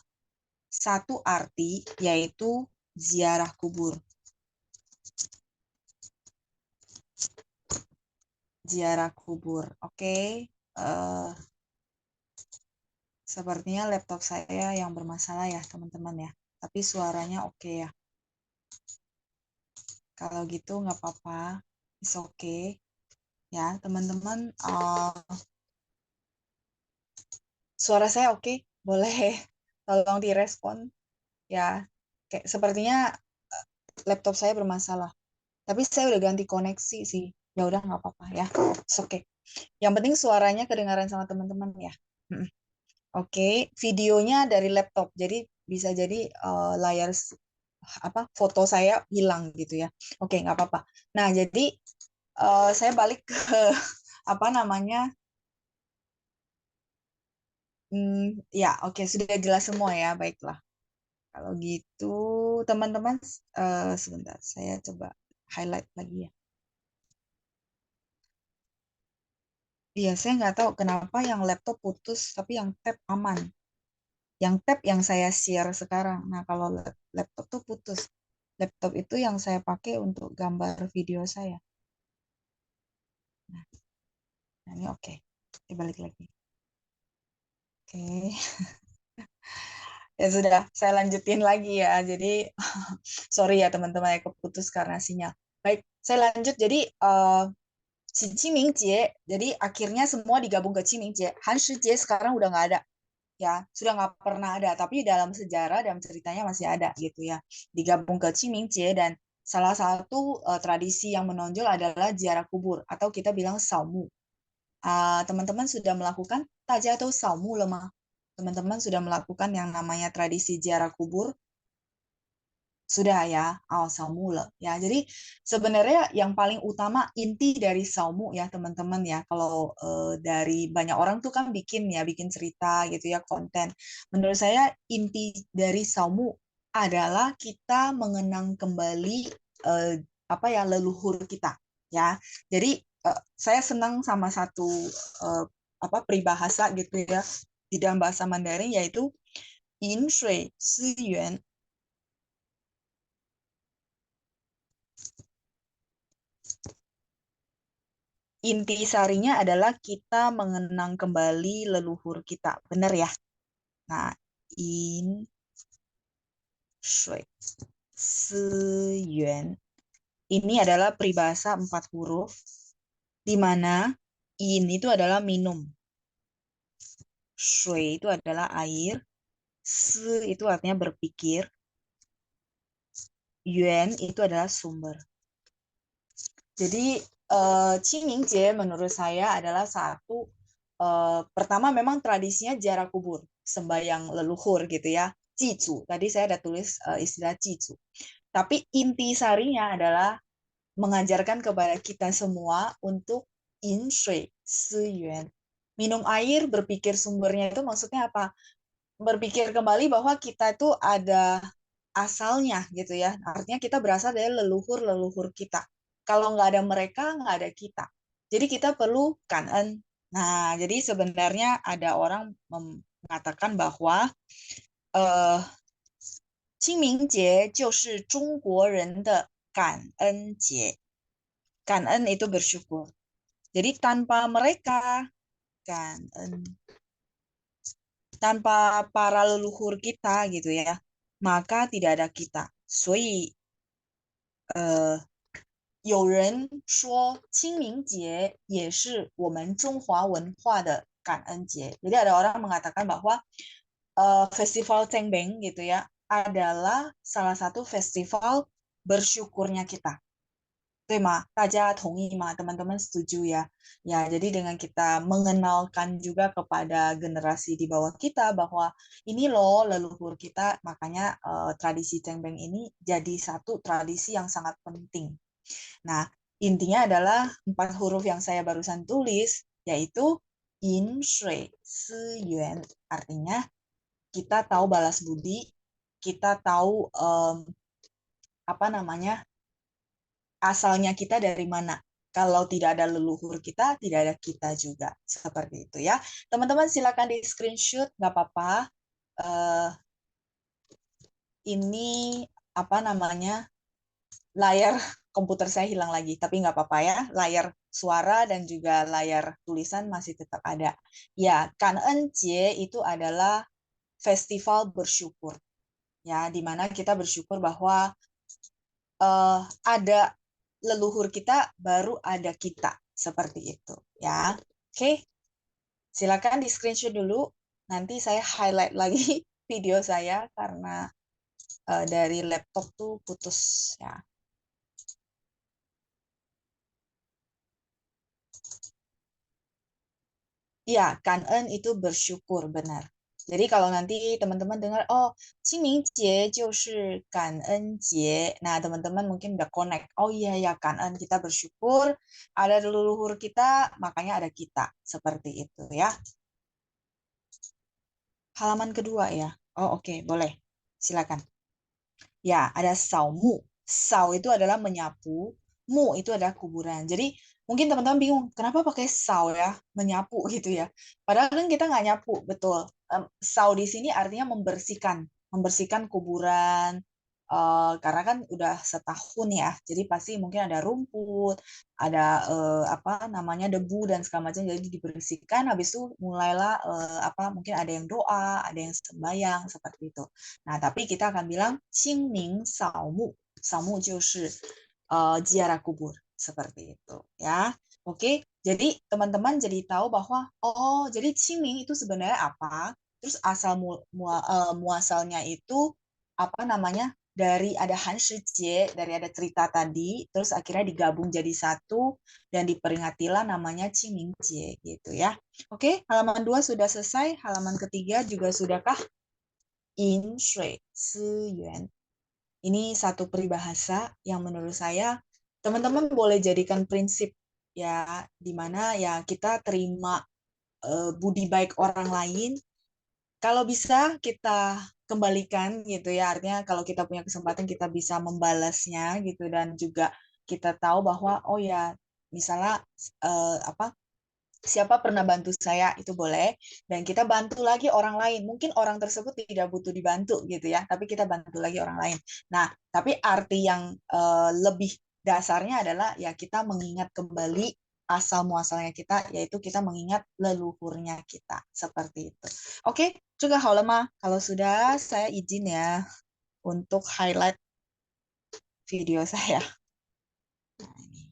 satu arti yaitu ziarah kubur. Ziarah kubur. Oke. Uh, Sepertinya laptop saya yang bermasalah ya, teman-teman ya. Tapi suaranya oke ya. Kalau gitu nggak apa-apa, it's okay ya teman-teman. Suara saya oke, boleh tolong direspon ya. Kayak sepertinya laptop saya bermasalah. Tapi saya udah ganti koneksi sih. Ya udah nggak apa-apa ya, it's okay. Yang penting suaranya kedengaran sama teman-teman ya. Oke, videonya dari laptop, jadi bisa jadi layar apa foto saya hilang gitu ya. Oke, nggak apa-apa. Nah, jadi saya balik ke apa namanya. Ya, oke, sudah jelas semua ya. Baiklah. Kalau gitu, teman-teman, sebentar, saya coba highlight lagi ya. Iya, saya nggak tahu kenapa yang laptop putus, tapi yang tab aman. Yang tab yang saya share sekarang. Nah, kalau laptop tuh putus. Laptop itu yang saya pakai untuk gambar video saya. Nah ini oke. Dibalik lagi. Oke. Ya sudah, saya lanjutin lagi ya. Jadi, sorry ya teman-teman, ya keputus karena sinyal. Baik, saya lanjut. Jadi, si Qimingjie, jadi akhirnya semua digabung ke Qimingjie. Han Shijie sekarang udah nggak ada. Ya, sudah nggak pernah ada. Tapi dalam sejarah, dalam ceritanya masih ada gitu ya. Digabung ke Qimingjie dan salah satu tradisi yang menonjol adalah ziarah kubur atau kita bilang saumu. Teman-teman sudah melakukan tajah atau saumu lemah. Teman-teman sudah melakukan yang namanya tradisi ziarah kubur. Sudah ya, saumu le. Ya, jadi sebenarnya yang paling utama inti dari saumu ya teman-teman ya. Kalau dari banyak orang tuh kan bikin ya, bikin cerita gitu ya, konten. Menurut saya inti dari saumu adalah kita mengenang kembali apa ya leluhur kita ya. Jadi saya senang sama satu uh, apa peribahasa gitu ya di dalam bahasa Mandarin yaitu 饮水思源. Intisarinya adalah kita mengenang kembali leluhur kita. Benar ya? Nah, in shui siyuan ini adalah peribahasa 4 huruf di mana in itu adalah minum, shui itu adalah air, si itu artinya berpikir, yuan itu adalah sumber. Jadi Qingmingjie menurut saya adalah satu pertama memang tradisinya ziarah kubur, sembahyang leluhur gitu ya. Jizu, tadi saya ada tulis istilah jizu. Tapi inti sarinya adalah mengajarkan kepada kita semua untuk in shui si yuan. Minum air, berpikir sumbernya itu maksudnya apa? Berpikir kembali bahwa kita itu ada asalnya gitu ya. Artinya kita berasal dari leluhur-leluhur kita. Kalau nggak ada mereka, nggak ada kita. Jadi kita perlu kanen. Nah, jadi sebenarnya ada orang mengatakan bahwa eh, 清明节就是中国人的感恩节. Kanen itu bersyukur. Jadi tanpa mereka, kanen, tanpa para leluhur kita gitu ya, maka tidak ada kita. 所以有人说清明节也是我们中华文化的感恩节. Jadi ada orang mengatakan bahwa festival Cengbeng gitu ya adalah salah satu festival bersyukurnya kita. 对吗？大家同意吗？ teman-teman setuju ya? Ya, jadi dengan kita mengenalkan juga kepada generasi di bawah kita bahwa ini loh leluhur kita, makanya tradisi Cengbeng ini jadi satu tradisi yang sangat penting. Nah, intinya adalah 4 huruf yang saya barusan tulis, yaitu yin, shui, si, yuan. Artinya kita tahu balas budi, kita tahu apa namanya asalnya kita dari mana. Kalau tidak ada leluhur kita, tidak ada kita juga. Seperti itu ya. Teman-teman silakan di screenshot, nggak apa-apa. Uh, ini apa namanya layar komputer saya hilang lagi, tapi nggak apa-apa ya. Layar suara dan juga layar tulisan masih tetap ada. Ya, Kanen Jie itu adalah festival bersyukur. Ya, di mana kita bersyukur bahwa ada leluhur kita, baru ada kita. Seperti itu. Ya, oke. Silakan di screenshot dulu. Nanti saya highlight lagi video saya karena dari laptop tuh putus ya. Iya, kanen itu bersyukur, benar. Jadi kalau nanti teman-teman dengar, oh, 清明节就是感恩节. Nah, teman-teman mungkin udah connect. Oh iya, ya, kanen kita bersyukur, ada leluhur kita, makanya ada kita. Seperti itu ya. Halaman kedua ya. Oh, oke, boleh. Silakan. Ya, ada saumu. Sau itu adalah menyapu, mu itu adalah kuburan. Jadi mungkin teman-teman bingung, kenapa pakai sau ya, menyapu gitu ya. Padahal kan kita nggak nyapu, betul. Sau di sini artinya membersihkan, membersihkan kuburan. Karena kan udah setahun ya, jadi pasti mungkin ada rumput, ada apa namanya debu dan segala macam, jadi dibersihkan. Habis itu mulailah apa mungkin ada yang doa, ada yang sembahyang seperti itu. Nah, tapi kita akan bilang 清明扫墓，扫墓就是ziarah kubur seperti itu ya. Oke, jadi teman-teman jadi tahu bahwa oh, jadi Qingming itu sebenarnya apa? Terus asal muasalnya itu apa namanya? Dari ada Han Shijie, dari ada cerita tadi, terus akhirnya digabung jadi satu dan diperingatilah namanya Qingming Jie gitu ya. Oke, halaman 2 sudah selesai, halaman ketiga juga sudahkah? 饮水思源. Ini satu peribahasa yang menurut saya teman-teman boleh jadikan prinsip ya, di mana ya kita terima budi baik orang lain. Kalau bisa kita kembalikan gitu ya, artinya kalau kita punya kesempatan kita bisa membalasnya gitu dan juga kita tahu bahwa oh ya misalnya apa siapa pernah bantu saya itu boleh dan kita bantu lagi orang lain. Mungkin orang tersebut tidak butuh dibantu gitu ya, tapi kita bantu lagi orang lain. Nah, tapi arti yang lebih dasarnya adalah ya kita mengingat kembali asal muasalnya kita, yaitu kita mengingat leluhurnya kita seperti itu. Oke, juga hao le ma. Kalau sudah saya izin ya untuk highlight video saya. Nah, ini.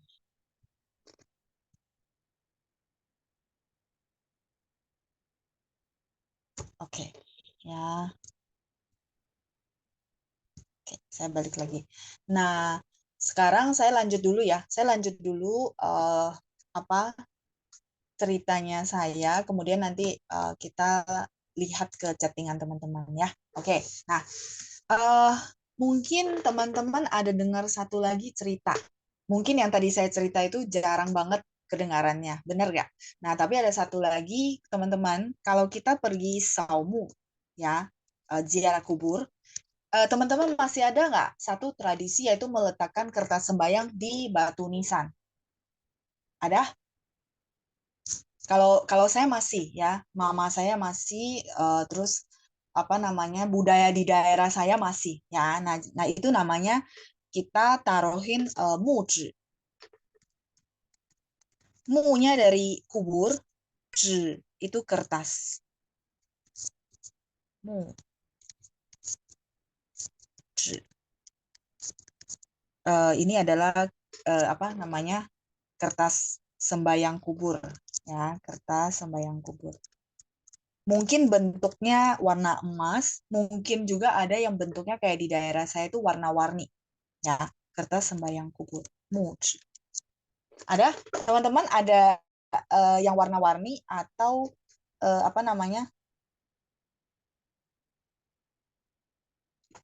Oke, ya. Oke, saya balik lagi. Nah, sekarang saya lanjut dulu ya. Saya lanjut dulu apa ceritanya saya, kemudian nanti kita lihat ke chattingan teman-teman ya. Oke, nah eh, mungkin teman-teman ada dengar satu lagi cerita. Mungkin yang tadi saya cerita itu jarang banget kedengarannya, benar nggak? Nah, tapi ada satu lagi teman-teman, kalau kita pergi saumu ya, ziarah kubur, teman-teman masih ada nggak satu tradisi yaitu meletakkan kertas sembahyang di batu nisan? Ada? Kalau kalau saya masih ya, mama saya masih, terus apa namanya budaya di daerah saya masih ya. Nah itu namanya kita taruhin muzi. Mu-nya dari kubur, zhi itu kertas. Mu, zhi. Ini adalah apa namanya kertas sembayang kubur ya, kertas sembayang kubur. Mungkin bentuknya warna emas, mungkin juga ada yang bentuknya kayak di daerah saya itu warna-warni ya, kertas sembayang kubur. Muj. Ada teman-teman ada yang warna-warni atau apa namanya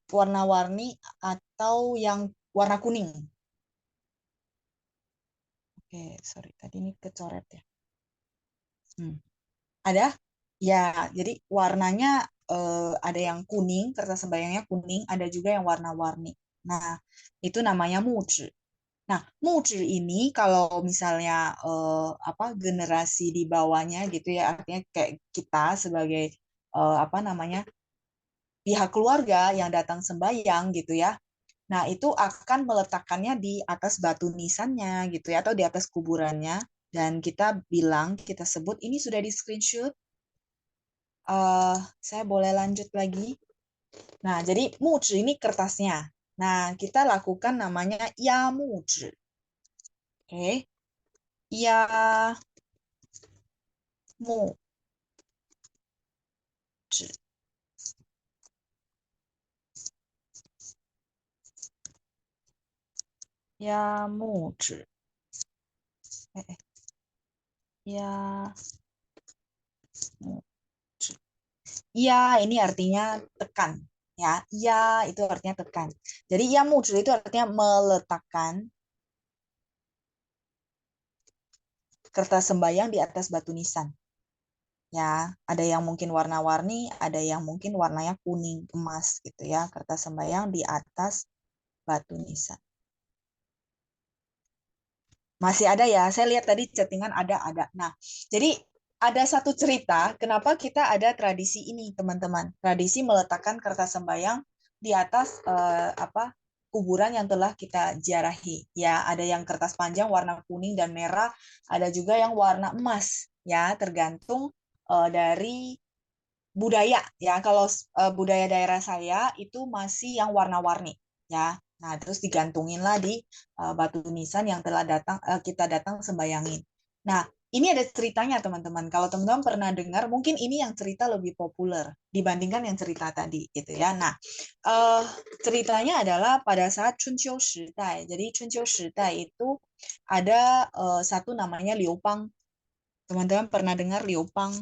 warna-warni atau yang warna kuning. Oke, sorry tadi ini kecoret ya. Hmm. Ada? Ya, jadi warnanya ada yang kuning, kertas sembayangnya kuning, ada juga yang warna-warni. Nah, itu namanya muzi. Nah, muzi ini kalau misalnya apa generasi di bawahnya gitu ya, artinya kayak kita sebagai apa namanya pihak keluarga yang datang sembayang gitu ya. Nah, itu akan meletakkannya di atas batu nisannya gitu ya, atau di atas kuburannya. Dan kita bilang, kita sebut ini sudah di screenshot. Saya boleh lanjut lagi. Nah, jadi muzi ini kertasnya. Nah, kita lakukan namanya ya muzi. Oke. Ya muzi. Ya muzi. Ya muzi. Ya ini artinya tekan. Ya, ya itu artinya tekan. Jadi ya muzi itu artinya meletakkan kertas sembayang di atas batu nisan. Ya, ada yang mungkin warna-warni, ada yang mungkin warnanya kuning emas gitu ya. Kertas sembayang di atas batu nisan. Masih ada ya, saya lihat tadi chattingan ada. Nah, jadi ada satu cerita kenapa kita ada tradisi ini, teman-teman. Tradisi meletakkan kertas sembayang di atas apa kuburan yang telah kita ziarahi. Ya, ada yang kertas panjang warna kuning dan merah, ada juga yang warna emas. Ya, tergantung dari budaya ya. Kalau budaya daerah saya itu masih yang warna-warni ya. Nah, terus digantungin lah di batu nisan yang telah kita datang sembayangin. Nah, ini ada ceritanya teman-teman. Kalau teman-teman pernah dengar, mungkin ini yang cerita lebih populer dibandingkan yang cerita tadi gitu ya. Nah, uh, ceritanya adalah pada saat Chunqiu Shidai. Jadi Chunqiu Shidai itu ada satu namanya Liu Pang. Teman-teman pernah dengar Liu Pang?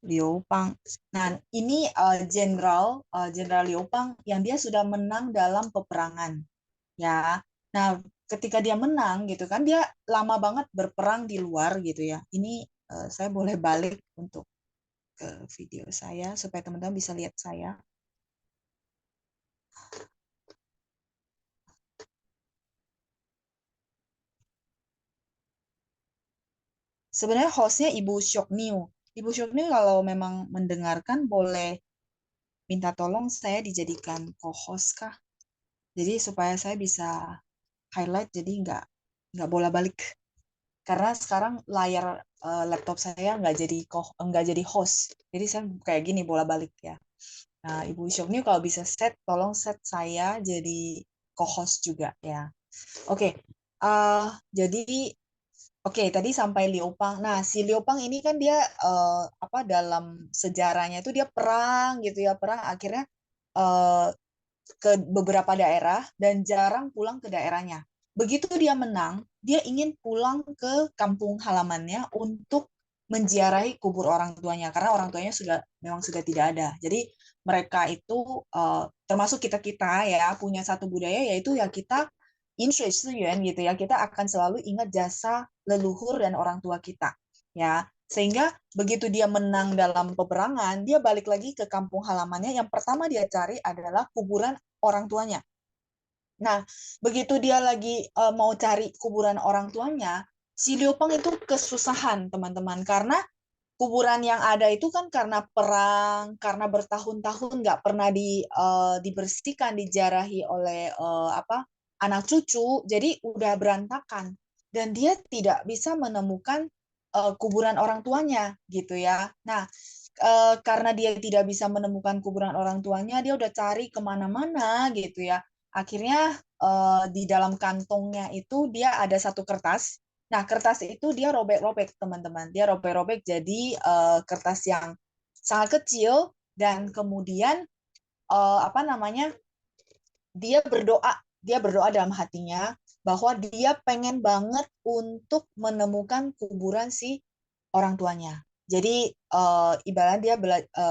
Liu Pang. Nah, ini Jenderal Liu Pang yang dia sudah menang dalam peperangan, ya. Nah, ketika dia menang gitu kan, dia lama banget berperang di luar gitu ya. Ini saya boleh balik untuk ke video saya supaya teman-teman bisa lihat saya. Sebenarnya hostnya Ibu Syokniu. Ibu Syokniu kalau memang mendengarkan boleh minta tolong saya dijadikan co-host kah? Jadi supaya saya bisa highlight jadi nggak bola-balik. Karena sekarang layar laptop saya nggak jadi host. Jadi saya kayak gini bola-balik ya. Nah, Ibu Syokni kalau bisa tolong set saya jadi co-host juga ya. Oke, jadi oke tadi sampai Liupang. Nah, si Liupang ini kan dia apa dalam sejarahnya itu dia perang gitu ya, perang akhirnya eh, ke beberapa daerah dan jarang pulang ke daerahnya. Begitu dia menang, dia ingin pulang ke kampung halamannya untuk menziarahi kubur orang tuanya karena orang tuanya memang sudah tidak ada. Jadi mereka itu termasuk kita-kita ya punya satu budaya yaitu ya kita gitu ya. Kita akan selalu ingat jasa leluhur dan orang tua kita ya. Sehingga begitu dia menang dalam peperangan, dia balik lagi ke kampung halamannya. Yang pertama dia cari adalah kuburan orang tuanya. Nah, begitu dia lagi mau cari kuburan orang tuanya, si Liupang itu kesusahan, teman-teman, karena kuburan yang ada itu kan karena perang, karena bertahun-tahun nggak pernah dibersihkan, dijarahi oleh apa anak cucu, jadi udah berantakan dan dia tidak bisa menemukan kuburan orang tuanya gitu ya. Nah, karena dia tidak bisa menemukan kuburan orang tuanya, dia udah cari kemana-mana gitu ya. Akhirnya di dalam kantongnya itu dia ada satu kertas. Nah, kertas itu dia robek-robek, teman-teman. Dia robek-robek jadi kertas yang sangat kecil dan kemudian apa namanya? Dia berdoa dalam hatinya bahwa dia pengen banget untuk menemukan kuburan si orang tuanya. Jadi ibarat dia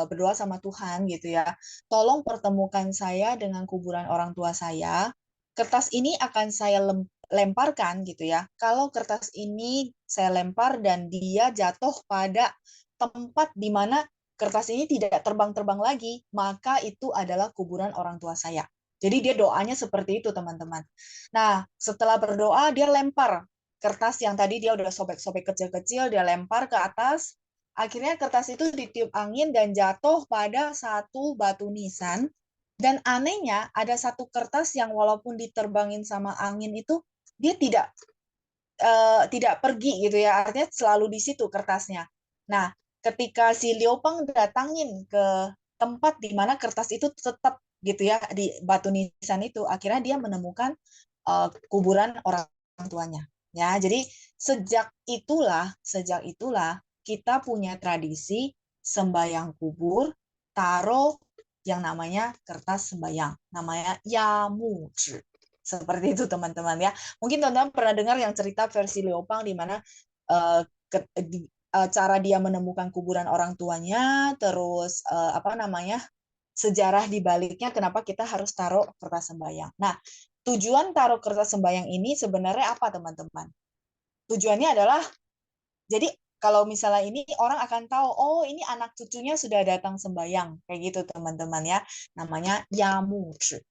berdoa sama Tuhan gitu ya. Tolong pertemukan saya dengan kuburan orang tua saya. Kertas ini akan saya lemparkan gitu ya. Kalau kertas ini saya lempar dan dia jatuh pada tempat di mana kertas ini tidak terbang-terbang lagi, maka itu adalah kuburan orang tua saya. Jadi dia doanya seperti itu, teman-teman. Nah, setelah berdoa, dia lempar kertas yang tadi dia udah sobek-sobek kecil-kecil, dia lempar ke atas. Akhirnya kertas itu ditiup angin dan jatuh pada satu batu nisan. Dan anehnya, ada satu kertas yang walaupun diterbangin sama angin itu, dia tidak pergi gitu ya, artinya selalu di situ kertasnya. Nah, ketika si Liopang datangin ke tempat di mana kertas itu tetap gitu ya di batu nisan itu, akhirnya dia menemukan kuburan orang tuanya. Ya, jadi sejak itulah kita punya tradisi sembayang kubur, taruh yang namanya kertas sembayang, namanya yamuzi. Seperti itu teman-teman ya. Mungkin teman-teman pernah dengar yang cerita versi Leopang di mana uh, cara dia menemukan kuburan orang tuanya, terus apa namanya sejarah di baliknya kenapa kita harus taruh kertas sembayang. Nah, tujuan taruh kertas sembayang ini sebenarnya apa teman-teman? Tujuannya adalah jadi kalau misalnya ini orang akan tahu, oh ini anak cucunya sudah datang sembayang, kayak gitu teman-teman ya. Namanya yamuzi.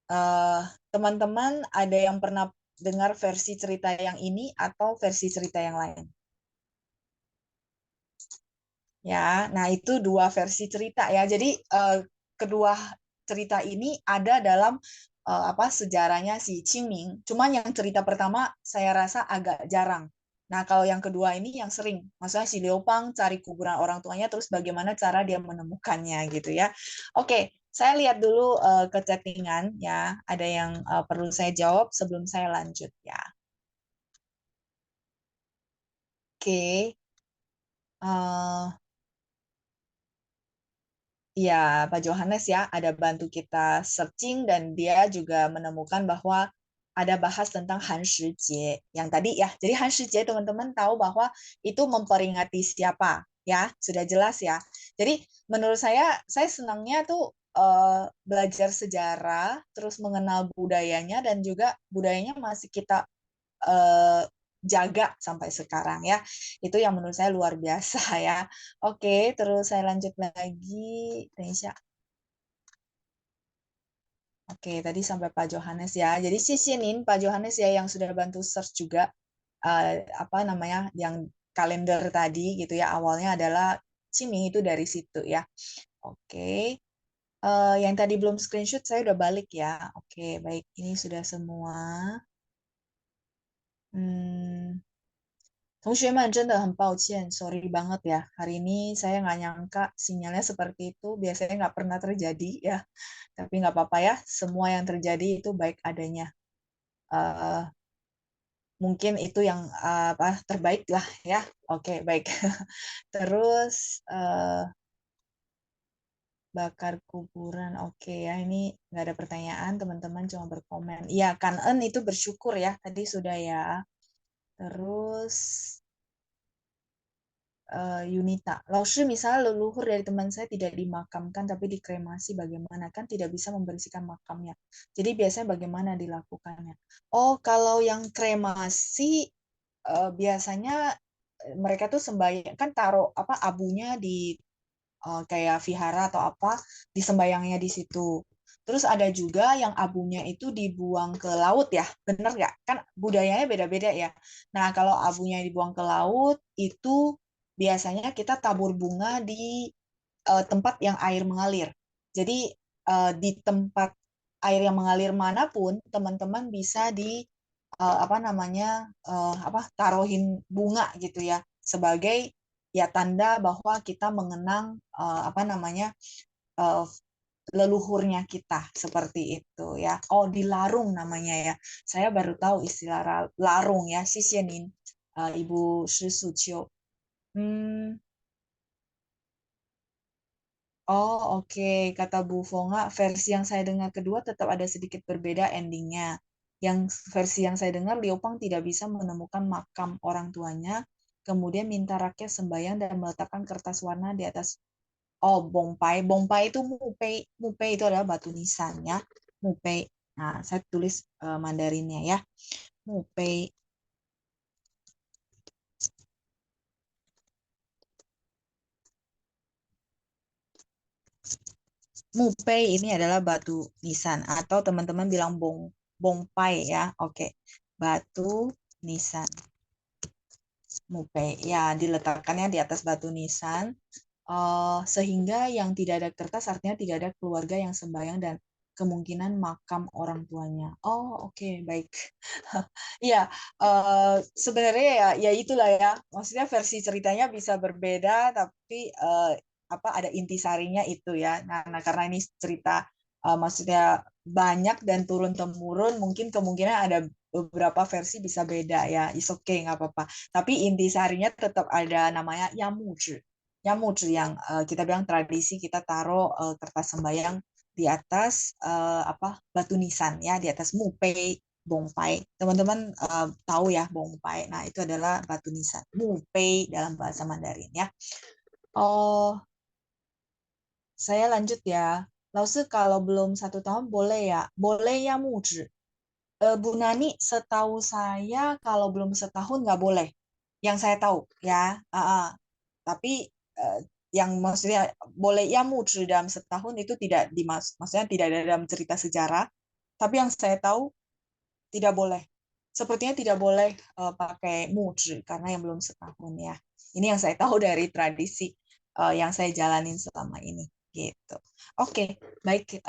Eh, teman-teman ada yang pernah dengar versi cerita yang ini atau versi cerita yang lain? Ya, nah itu dua versi cerita ya. Jadi kedua cerita ini ada dalam apa sejarahnya si Qingming. Cuman yang cerita pertama saya rasa agak jarang. Nah, kalau yang kedua ini yang sering. Maksudnya si Liopang cari kuburan orang tuanya terus bagaimana cara dia menemukannya gitu ya. Oke, saya lihat dulu ke chattingan ya. Ada yang perlu saya jawab sebelum saya lanjut ya. Oke. eh, Ya, Pak Johannes ya, ada bantu kita searching dan dia juga menemukan bahwa ada bahas tentang Han Shijie yang tadi ya. Jadi Han Shijie teman-teman tahu bahwa itu memperingati siapa ya, sudah jelas ya. Jadi menurut saya senangnya tuh belajar sejarah, terus mengenal budayanya dan juga budayanya masih kita eh, jaga sampai sekarang ya. Itu yang menurut saya luar biasa ya. Oke, terus saya lanjut lagi. Tenisha. Oke, tadi sampai Pak Johannes ya. Jadi sisinin Pak Johannes ya yang sudah bantu search juga. apa namanya yang kalender tadi gitu ya, awalnya adalah Qingming itu dari situ ya. Oke. Yang tadi belum screenshot saya udah balik ya. Oke, baik. Ini sudah semua. Hmm, 同学们真的很抱歉, sorry banget ya. Hari ini saya nggak nyangka sinyalnya seperti itu. Biasanya nggak pernah terjadi ya. Tapi nggak apa-apa ya. Semua yang terjadi itu baik adanya. Eh, Mungkin itu yang apa terbaik lah ya. Oke, baik. Terus bakar kuburan. Oke ya, ini nggak ada pertanyaan. Teman-teman cuma berkomen. Iya, Kanen itu bersyukur ya. Tadi sudah ya. Terus Yunita. Lalu misalnya leluhur dari teman saya tidak dimakamkan tapi dikremasi, bagaimana? Kan tidak bisa membersihkan makamnya. Jadi biasanya bagaimana dilakukannya? Oh, kalau yang kremasi biasanya mereka tuh sembahyang kan taruh apa abunya di kayak vihara atau apa disembayangnya di situ. Terus ada juga yang abunya itu dibuang ke laut ya, bener nggak? Kan budayanya beda-beda ya. Nah kalau abunya dibuang ke laut itu biasanya kita tabur bunga di tempat yang air mengalir. Jadi di tempat air yang mengalir manapun teman-teman bisa di apa namanya apa taruhin bunga gitu ya sebagai ya tanda bahwa kita mengenang apa namanya uh, leluhurnya kita seperti itu ya. Oh, dilarung namanya ya. Saya baru tahu istilah larung ya. Sisienin Ibu Shi Sucio. Hmm, oh, oke. Kata Bu Fonga, versi yang saya dengar kedua tetap ada sedikit berbeda endingnya. Yang versi yang saya dengar, Liopang tidak bisa menemukan makam orang tuanya, kemudian minta rakyat sembahyang dan meletakkan kertas warna di atas. Oh, bongpai. Bongpai itu mupei. Mupei itu adalah batu nisan ya. Mupei. Nah, saya tulis Mandarinnya ya. Mupei. Mupei ini adalah batu nisan atau teman-teman bilang bongpai ya. Oke. Batu nisan. Mupei. Ya, diletakkannya di atas batu nisan sehingga yang tidak ada kertas artinya tidak ada keluarga yang sembahyang dan kemungkinan makam orang tuanya. Oh, oke, baik. Iya, sebenarnya ya, ya itulah ya. Maksudnya versi ceritanya bisa berbeda, tapi apa ada intisarinya itu ya. Nah karena ini cerita maksudnya banyak dan turun temurun, mungkin kemungkinan ada beberapa versi bisa beda ya. Is okay, nggak apa-apa. Tapi intisarinya tetap ada namanya yamuji. Yamuji yang kita bilang tradisi kita taruh kertas sembayang di atas apa batu nisan ya, di atas mupei bongpai. Teman-teman tahu ya bongpai. Nah, itu adalah batu nisan. Mupei dalam bahasa Mandarin ya. Oh, saya lanjut ya. Lalu kalau belum 1 tahun boleh ya? Boleh ya muji. Bu Nani, setahu saya kalau belum setahun nggak boleh. Yang saya tahu ya. Tapi uh, yang maksudnya boleh ya muji dalam setahun itu tidak maksudnya tidak ada dalam cerita sejarah. Tapi yang saya tahu tidak boleh. Sepertinya tidak boleh pakai muji karena yang belum setahun ya. Ini yang saya tahu dari tradisi yang saya jalanin selama ini gitu. Oke, baik.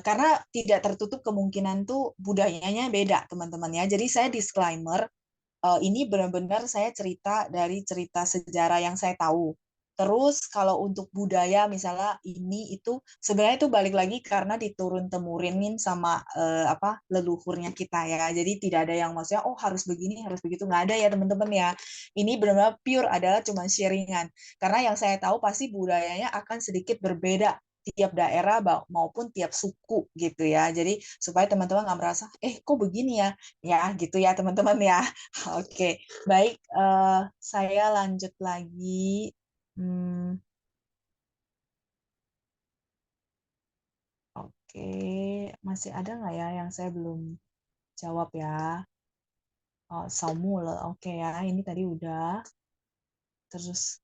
Karena tidak tertutup kemungkinan tuh budayanya beda teman-teman ya. Jadi saya disclaimer ini benar-benar saya cerita dari cerita sejarah yang saya tahu. Terus kalau untuk budaya misalnya ini itu sebenarnya itu balik lagi karena diturun temurin sama apa leluhurnya kita ya. Jadi tidak ada yang maksudnya oh harus begini harus begitu nggak ada ya teman-teman ya. Ini benar-benar pure adalah cuma sharingan. Karena yang saya tahu pasti budayanya akan sedikit berbeda tiap daerah maupun tiap suku gitu ya. Jadi supaya teman-teman nggak merasa kok begini ya ya gitu ya teman-teman ya. Oke, baik. Saya lanjut lagi. Hmm, oke, masih ada nggak ya yang saya belum jawab ya? Oh, Saumul, oke ya. Ini tadi udah. Terus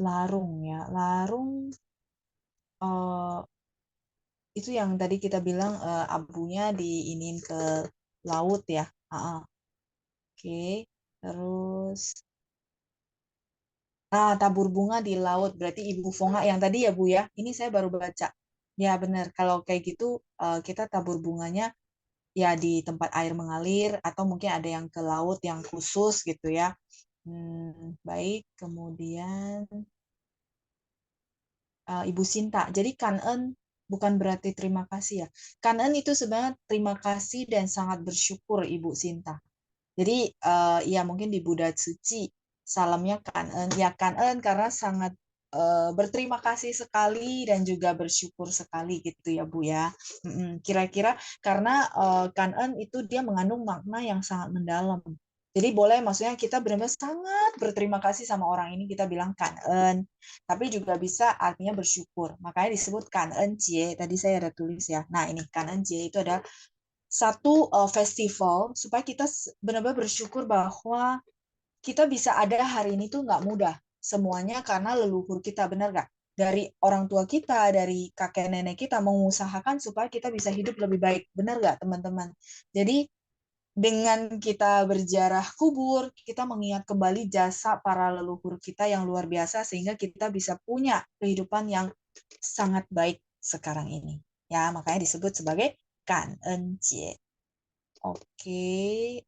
larung ya. Larung eh, itu yang tadi kita bilang abunya diinin ke laut ya. Oke. Terus tabur bunga di laut berarti Ibu Fonga yang tadi ya Bu ya. Ini saya baru baca. Ya benar. Kalau kayak gitu kita tabur bunganya ya di tempat air mengalir atau mungkin ada yang ke laut yang khusus gitu ya. Baik. Kemudian Ibu Sinta. Jadi kanen bukan berarti terima kasih ya. Kanen itu sebenarnya terima kasih dan sangat bersyukur Ibu Sinta. Jadi ya mungkin di Buddha Suci salamnya kanen. Ya kanen karena sangat berterima kasih sekali dan juga bersyukur sekali gitu ya Bu ya. Kira-kira karena kanen itu dia mengandung makna yang sangat mendalam. Jadi boleh maksudnya kita benar-benar sangat berterima kasih sama orang ini kita bilang kanen. Tapi juga bisa artinya bersyukur. Makanya disebut kanen jie. Tadi saya ada tulis ya. Nah ini kanen jie itu ada satu festival supaya kita benar-benar bersyukur bahwa kita bisa ada hari ini tuh nggak mudah. Semuanya karena leluhur kita, benar nggak? Dari orang tua kita, dari kakek nenek kita mengusahakan supaya kita bisa hidup lebih baik. Benar nggak teman-teman? Jadi dengan kita berziarah kubur, kita mengingat kembali jasa para leluhur kita yang luar biasa sehingga kita bisa punya kehidupan yang sangat baik sekarang ini. Ya, makanya disebut sebagai Kanenjie. Oke,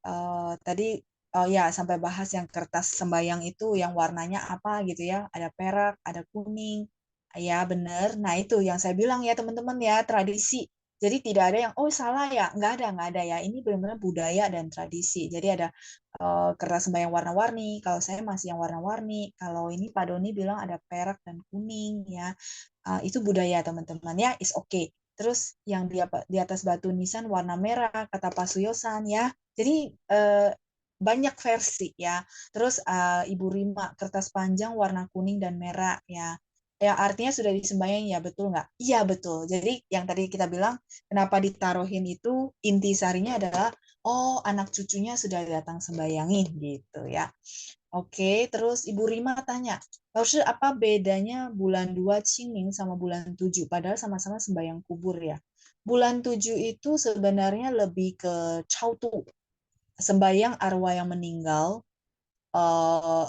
tadi ya sampai bahas yang kertas sembayang itu yang warnanya apa gitu ya. Ada perak, ada kuning. Ya bener. Nah itu yang saya bilang ya teman-teman ya tradisi. Jadi tidak ada yang oh salah ya, nggak ada ya. Ini benar-benar budaya dan tradisi. Jadi ada kertas sembayang warna-warni. Kalau saya masih yang warna-warni. Kalau ini Pak Doni bilang ada perak dan kuning ya. Itu budaya teman-teman ya. Is okay. Terus yang di atas batu nisan warna merah kata Pasuyosan ya. Jadi banyak versi ya. Terus Ibu Rima kertas panjang warna kuning dan merah ya. Ya artinya sudah disembayang ya betul nggak? Iya betul. Jadi yang tadi kita bilang kenapa ditaruhin itu inti sarinya adalah oh anak cucunya sudah datang sembayangin gitu ya. Oke, terus Ibu Rima tanya, Lalu apa bedanya bulan 2 Qingming sama bulan 7? Padahal sama-sama sembahyang kubur ya. Bulan 7 itu sebenarnya lebih ke Chautu, sembahyang arwah yang meninggal. eh,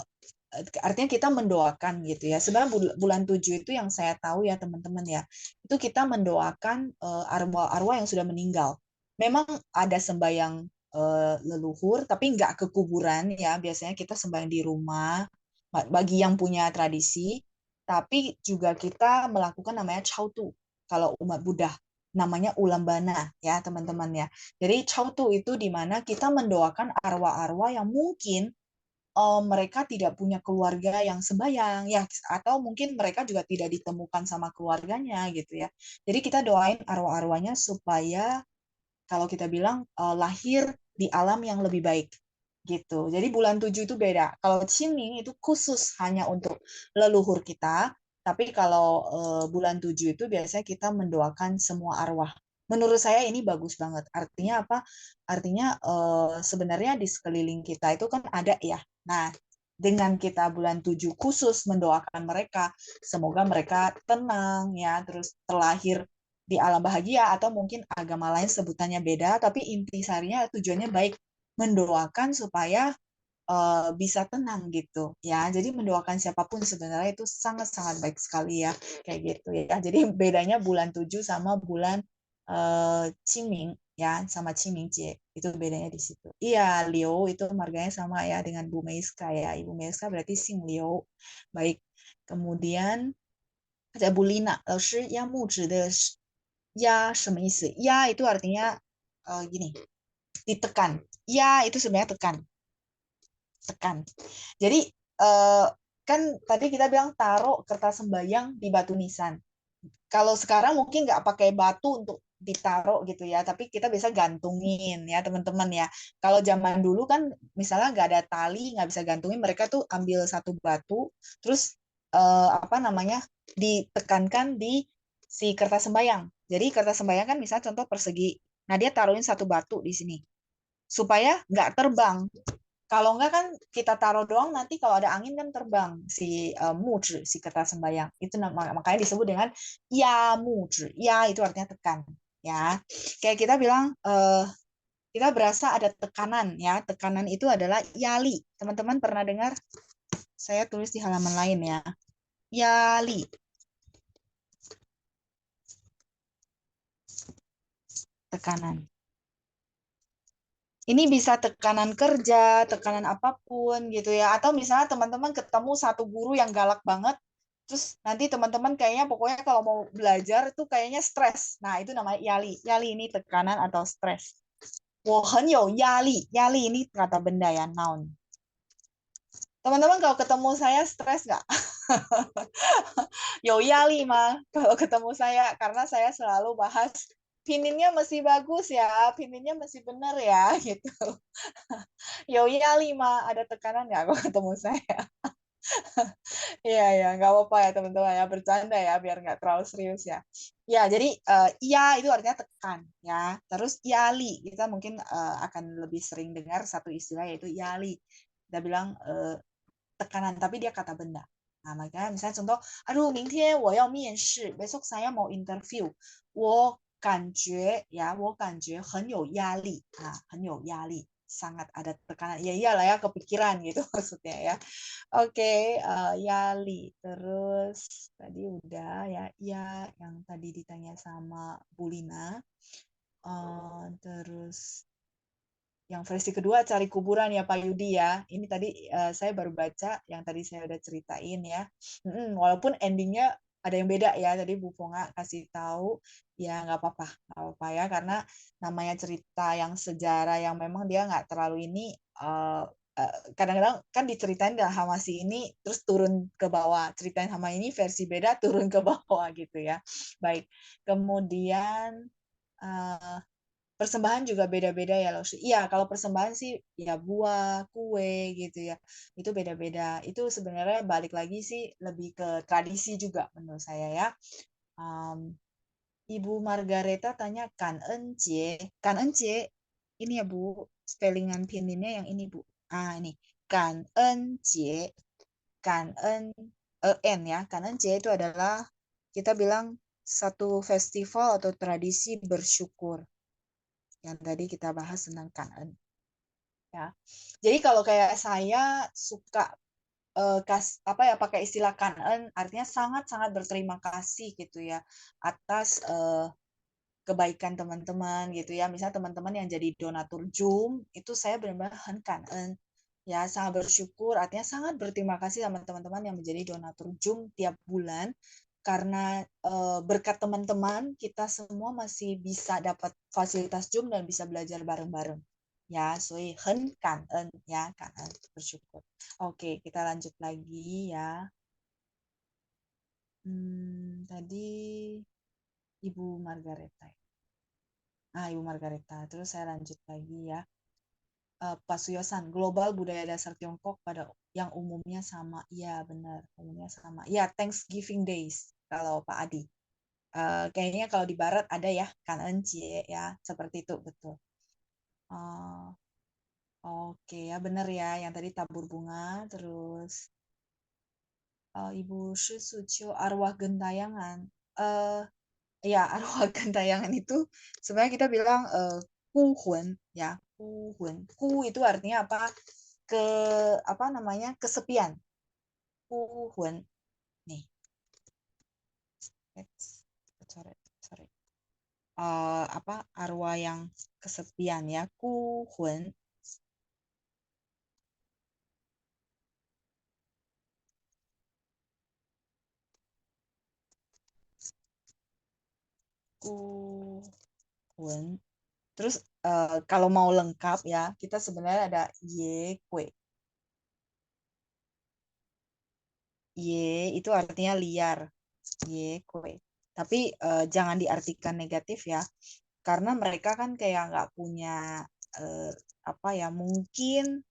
Artinya kita mendoakan gitu ya. Sebenarnya bulan 7 itu yang saya tahu ya teman-teman ya. Itu kita mendoakan arwah-arwah yang sudah meninggal. Memang ada sembahyang leluhur tapi nggak ke kuburan ya. Biasanya kita sembahyang di rumah bagi yang punya tradisi. Tapi juga kita melakukan namanya Chautu kalau umat Buddha. Namanya ulambana ya teman-teman ya. Jadi Chautu itu di mana kita mendoakan arwah-arwah yang mungkin mereka tidak punya keluarga yang sembahyang ya atau mungkin mereka juga tidak ditemukan sama keluarganya gitu ya. Jadi kita doain arwah-arwahnya supaya kalau kita bilang lahir di alam yang lebih baik gitu. Jadi bulan 7 itu beda. Kalau Qingming itu khusus hanya untuk leluhur kita, tapi kalau bulan 7 itu biasanya kita mendoakan semua arwah. Menurut saya ini bagus banget. Artinya apa? Artinya sebenarnya di sekeliling kita itu kan ada ya. Nah, dengan kita bulan 7 khusus mendoakan mereka, semoga mereka tenang ya, terus terlahir di alam bahagia atau mungkin agama lain sebutannya beda, tapi inti sarinya tujuannya baik mendoakan supaya bisa tenang gitu ya. Jadi mendoakan siapapun sebenarnya itu sangat-sangat baik sekali ya kayak gitu ya. Jadi bedanya bulan 7 sama bulan Qingming ya sama Qingming Jie itu bedanya di situ. Iya, Liu itu marganya sama ya dengan Bu Meiska ya. Ibu Meiska berarti Sing Liu. Baik. Kemudian ada Bu Lina, 老师压木指的是压什么意思？压 itu artinya gini, ditekan. Ya itu sebenarnya tekan, tekan. Jadi kan tadi kita bilang taruh kertas sembayang di batu nisan. Kalau sekarang mungkin nggak pakai batu untuk ditaruh gitu ya, tapi kita bisa gantungin ya teman-teman ya. Kalau zaman dulu kan misalnya nggak ada tali, nggak bisa gantungin, mereka tuh ambil satu batu, terus apa namanya ditekankan di si kertas sembayang. Jadi kertas sembayang kan misalnya contoh persegi. Nah dia taruhin satu batu di sini supaya nggak terbang. Kalau nggak kan kita taruh doang nanti kalau ada angin kan terbang si muzhi, si kertas sembayang. Itu makanya disebut dengan ya muzhi. Ya itu artinya tekan. Ya, kayak kita bilang kita berasa ada tekanan ya. Tekanan itu adalah yali. Teman-teman pernah dengar? Saya tulis di halaman lain ya. Yali. Tekanan. Ini bisa tekanan kerja, tekanan apapun gitu ya. Atau misalnya teman-teman ketemu satu guru yang galak banget, terus nanti teman-teman kayaknya pokoknya kalau mau belajar itu kayaknya stres. Nah, itu namanya yali. Yali ini tekanan atau stres. 我很有压力. Yali ini kata benda ya, noun. Teman-teman kalau ketemu saya stres nggak? 有压力吗? Kalau ketemu saya, karena saya selalu bahas pininnya mesti bagus ya, pininnya mesti benar ya, gitu. 有压力吗? Ada tekanan nggak kalau ketemu saya? Iya, ya, nggak apa-apa ya teman-teman ya, bercanda ya, biar nggak terlalu serius ya. Ya, jadi iya itu artinya tekan ya. Terus yali, kita mungkin akan lebih sering dengar satu istilah yaitu yali. Kita bilang tekanan, tapi dia kata benda. Nah, makanya misalnya contoh, aduh, 明天我要面试, besok saya mau interview. 我感觉很有压力. Nah, 很有压力. Sangat ada tekanan. Ya iyalah ya, kepikiran gitu maksudnya ya. Oke, Yali. Terus tadi udah ya, ya yang tadi ditanya sama Bulina. Terus yang versi kedua cari kuburan ya Pak Yudi ya. Ini tadi saya baru baca yang tadi saya udah ceritain ya. Walaupun endingnya ada yang beda ya. Tadi Bu Ponga kasih tahu ya nggak apa-apa ya karena namanya cerita yang sejarah yang memang dia nggak terlalu ini kadang-kadang kan diceritain dalam Hamasi ini terus turun ke bawah, ceritain Hama ini versi beda turun ke bawah gitu ya. Baik, kemudian uh, persembahan juga beda-beda ya loh. Iya, kalau persembahan sih ya buah, kue gitu ya. Itu beda-beda. Itu sebenarnya balik lagi sih lebih ke tradisi juga menurut saya ya. Um, Ibu Margareta tanya kan encie. Kan encie ini ya Bu, spellingan pininnya yang ini Bu. Ah ini kan encie. Kan en ya. Kan encie itu adalah kita bilang satu festival atau tradisi bersyukur yang tadi kita bahas tentang kangen ya. Jadi kalau kayak saya suka apa ya pakai istilah kangen artinya sangat-sangat berterima kasih gitu ya atas kebaikan teman-teman gitu ya. Misalnya teman-teman yang jadi donatur Zoom itu saya benar-benar kangen ya sangat bersyukur artinya sangat berterima kasih sama teman-teman yang menjadi donatur Zoom tiap bulan karena berkat teman-teman kita semua masih bisa dapat fasilitas Zoom dan bisa belajar bareng-bareng ya, 所以很感恩 ya, 感恩 bersyukur. Oke, kita lanjut lagi ya. Tadi Ibu Margareta. Ibu Margareta. Terus saya lanjut lagi ya. Pak Suyosan, global budaya dasar Tiongkok pada yang umumnya sama. Iya, benar. Umumnya sama. Ya, Thanksgiving Days kalau Pak Adi. Kayaknya kalau di Barat ada ya, Kanencie ya, seperti itu, betul. Oke, ya benar ya, yang tadi tabur bunga, terus Ibu Shi Sucio, arwah gentayangan. Uh, ya, arwah gentayangan itu sebenarnya kita bilang kuhun ya, kuhun. Ku itu artinya apa? Ke apa namanya? Kesepian. Kuhun. Nih. Sorry, sorry. Apa arwah yang kesepian ya, kuhun. Kuhun. Terus kalau mau lengkap ya, kita sebenarnya ada ye kue. Ye itu artinya liar. Ye kue. Tapi jangan diartikan negatif ya, karena mereka kan kayak nggak punya apa ya, mungkin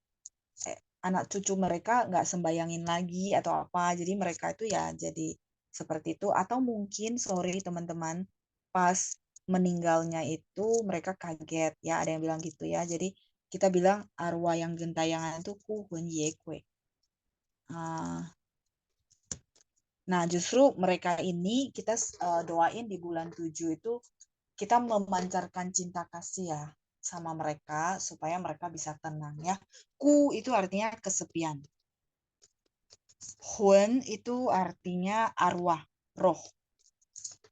anak cucu mereka nggak sembayangin lagi atau apa, jadi mereka itu ya jadi seperti itu. Atau mungkin sorry teman-teman, pas meninggalnya itu mereka kaget ya, ada yang bilang gitu ya, jadi kita bilang arwah yang gentayangan itu kuhun ye kue. Nah, justru mereka ini kita doain di bulan 7 itu kita memancarkan cinta kasih ya. sama mereka supaya mereka bisa tenang ya. Ku itu artinya kesepian. Hun itu artinya arwah, roh.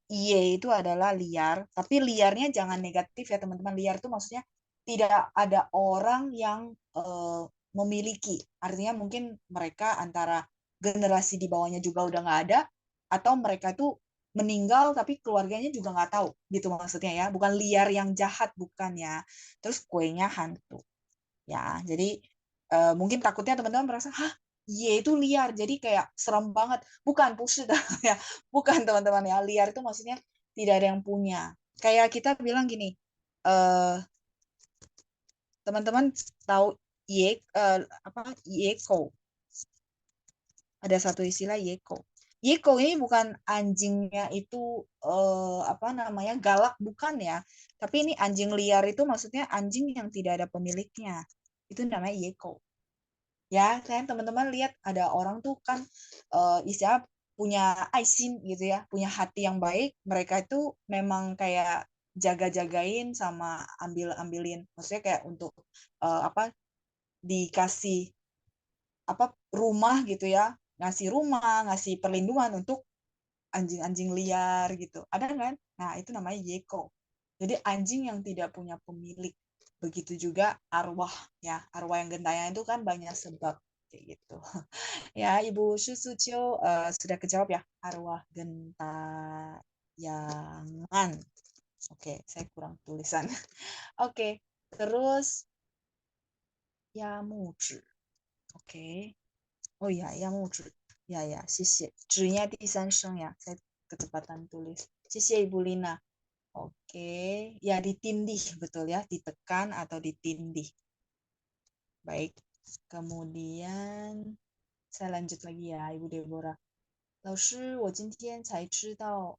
Iye itu adalah liar, tapi liarnya jangan negatif ya teman-teman. Liar itu maksudnya tidak ada orang yang memiliki. Artinya mungkin mereka antara generasi di bawahnya juga udah nggak ada, atau mereka itu meninggal tapi keluarganya juga nggak tahu gitu maksudnya ya. Bukan liar yang jahat, bukan ya. Terus kuenya hantu ya. Jadi mungkin takutnya teman-teman merasa, hah, Ye itu liar, jadi kayak serem banget. Bukan, pusut ya. Bukan teman-teman ya. Liar itu maksudnya tidak ada yang punya. Kayak kita bilang gini, eh teman-teman tahu Yeko. Ada satu istilah Yeko. Yeko ini bukan anjingnya itu apa namanya galak, bukan ya. Tapi ini anjing liar itu maksudnya anjing yang tidak ada pemiliknya. Itu namanya Yeko. Ya kan teman-teman lihat ada orang tuh kan istilah punya aisin gitu ya, punya hati yang baik, mereka itu memang kayak jaga-jagain sama ambil-ambilin, maksudnya kayak untuk apa dikasih apa rumah gitu ya, ngasih rumah, ngasih perlindungan untuk anjing-anjing liar gitu, ada kan? Nah itu namanya Yeko, jadi anjing yang tidak punya pemilik. Begitu juga arwah ya, arwah yang gentayangan itu kan banyak sebab kayak gitu. Ya, Ibu Susucio sudah kejawab ya, arwah gentayangan. Oke, saya kurang tulisan. Oke, terus ya muzi. Oke. Oh ya, ya muzi. Ya ya, 谢谢. 只nya 第三声 ya. Saya kecepatan tulis. 谢谢 Ibu Lina. Oke, ya ditindih betul ya, ditekan atau ditindih. Baik. Kemudian saya lanjut lagi ya, Ibu Deborah. 老师，我今天才知道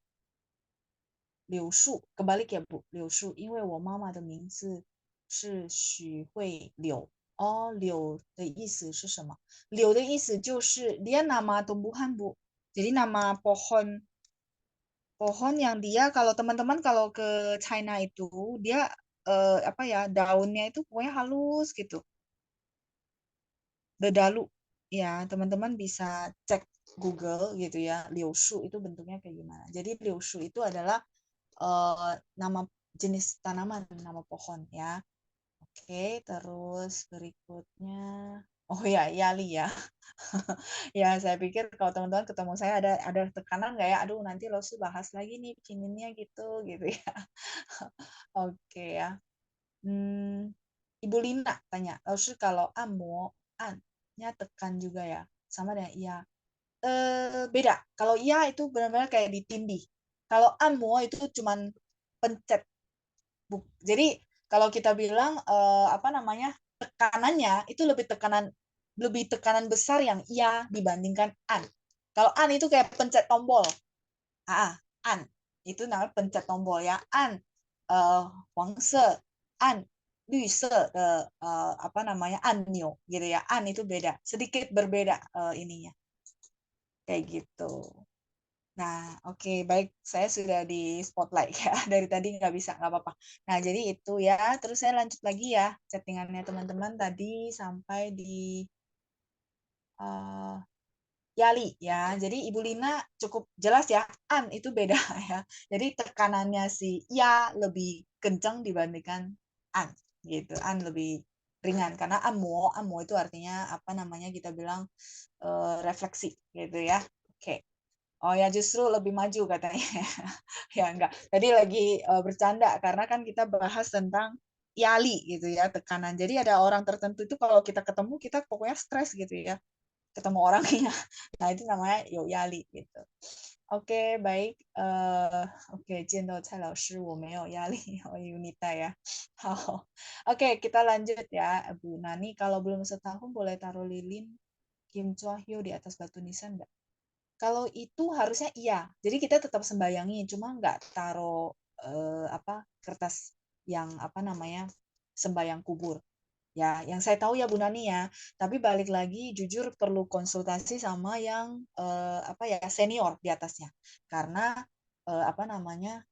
柳树 kebalik ya Bu, 柳树，因为我妈妈的名字是许慧柳。哦，柳的意思是什么？柳的意思就是 dia nama tumbuhan Bu. Jadi nama pohon pohon yang dia kalau teman-teman kalau ke China itu dia apa ya daunnya itu pokoknya halus gitu. Bedalu. Ya, teman-teman bisa cek Google gitu ya, liushu itu bentuknya kayak gimana. Jadi liushu itu adalah nama jenis tanaman, nama pohon ya. Oke, terus berikutnya, oh ya, yali ya. Ya, saya pikir kalau teman-teman ketemu saya ada tekanan nggak ya? Aduh, nanti lo bahas lagi nih bikininnya gitu, gitu ya. Oke ya. Ibu Lina tanya, Lalu kalau amo, an-nya tekan juga ya, sama dengan iya. Beda. Kalau iya itu benar-benar kayak ditindih. Kalau amo itu cuman pencet. Jadi kalau kita bilang apa namanya tekanannya itu lebih tekanan besar yang iya dibandingkan an. Kalau an itu kayak pencet tombol. An itu namanya pencet tombol ya. An 黄色 an 绿色的 apa namanya anyo gitu ya. An itu beda, sedikit berbeda ininya. Kayak gitu. Nah, oke, baik. Saya sudah di spotlight ya. Dari tadi nggak bisa, nggak apa-apa. Nah, jadi itu ya. Terus saya lanjut lagi ya. Chattingannya teman-teman tadi sampai di uh, Yali ya. Jadi Ibu Lina cukup jelas ya. An itu beda ya. Jadi tekanannya si ya lebih kencang dibandingkan an gitu. An lebih ringan karena amo itu artinya apa namanya kita bilang refleksi gitu ya. Oke. Oh ya justru lebih maju katanya. Ya enggak. Tadi lagi bercanda karena kan kita bahas tentang yali gitu ya, tekanan. Jadi ada orang tertentu itu kalau kita ketemu kita pokoknya stres gitu ya. Ketemu orangnya. Nah, itu namanya yo yali gitu. Oke, baik. Oke, 见到蔡老师我没有压力, oh Yunita ya. Oh. Oke, kita lanjut ya, Bu Nani. Kalau belum setahun boleh taruh lilin Kim Chua Hyo di atas batu nisan nggak? Kalau itu harusnya iya. Jadi kita tetap sembayangi, cuma nggak taruh apa kertas yang apa namanya sembayang kubur. Ya, yang saya tahu ya Bu Nani ya. Tapi balik lagi, jujur perlu konsultasi sama yang apa ya senior di atasnya. Karena apa namanya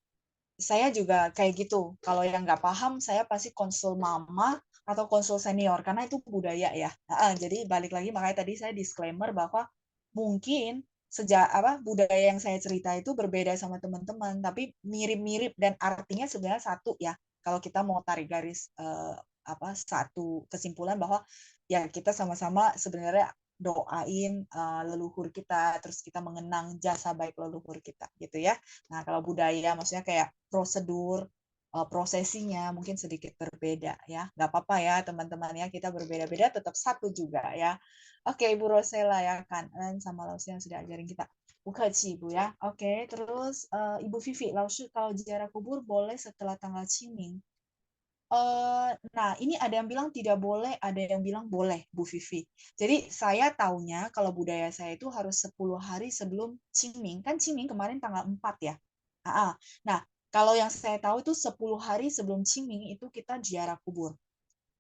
saya juga kayak gitu. Kalau yang nggak paham, saya pasti konsul mama atau konsul senior karena itu budaya ya. Jadi balik lagi makanya tadi saya disclaimer bahwa mungkin sejak apa budaya yang saya cerita itu berbeda sama teman-teman, tapi mirip-mirip dan artinya sebenarnya satu ya. Kalau kita mau tarik garis apa satu kesimpulan bahwa ya kita sama-sama sebenarnya doain leluhur kita, terus kita mengenang jasa baik leluhur kita gitu ya. Nah, kalau budaya maksudnya kayak prosedur prosesinya mungkin sedikit berbeda ya. Nggak apa-apa ya teman-teman ya, kita berbeda-beda tetap satu juga ya. Oke, Ibu Rosela ya kan sama Lausi yang sudah ajarin kita. Bukaci Ibu ya. Oke, terus Ibu Vivi, Lausi kalau ziarah kubur boleh setelah tanggal Qingming. Nah, ini ada yang bilang tidak boleh, ada yang bilang boleh, Bu Vivi. Jadi saya taunya kalau budaya saya itu harus 10 hari sebelum Qingming. Kan Qingming kemarin tanggal 4 ya. Nah, kalau yang saya tahu itu 10 hari sebelum Qingming itu kita ziarah kubur.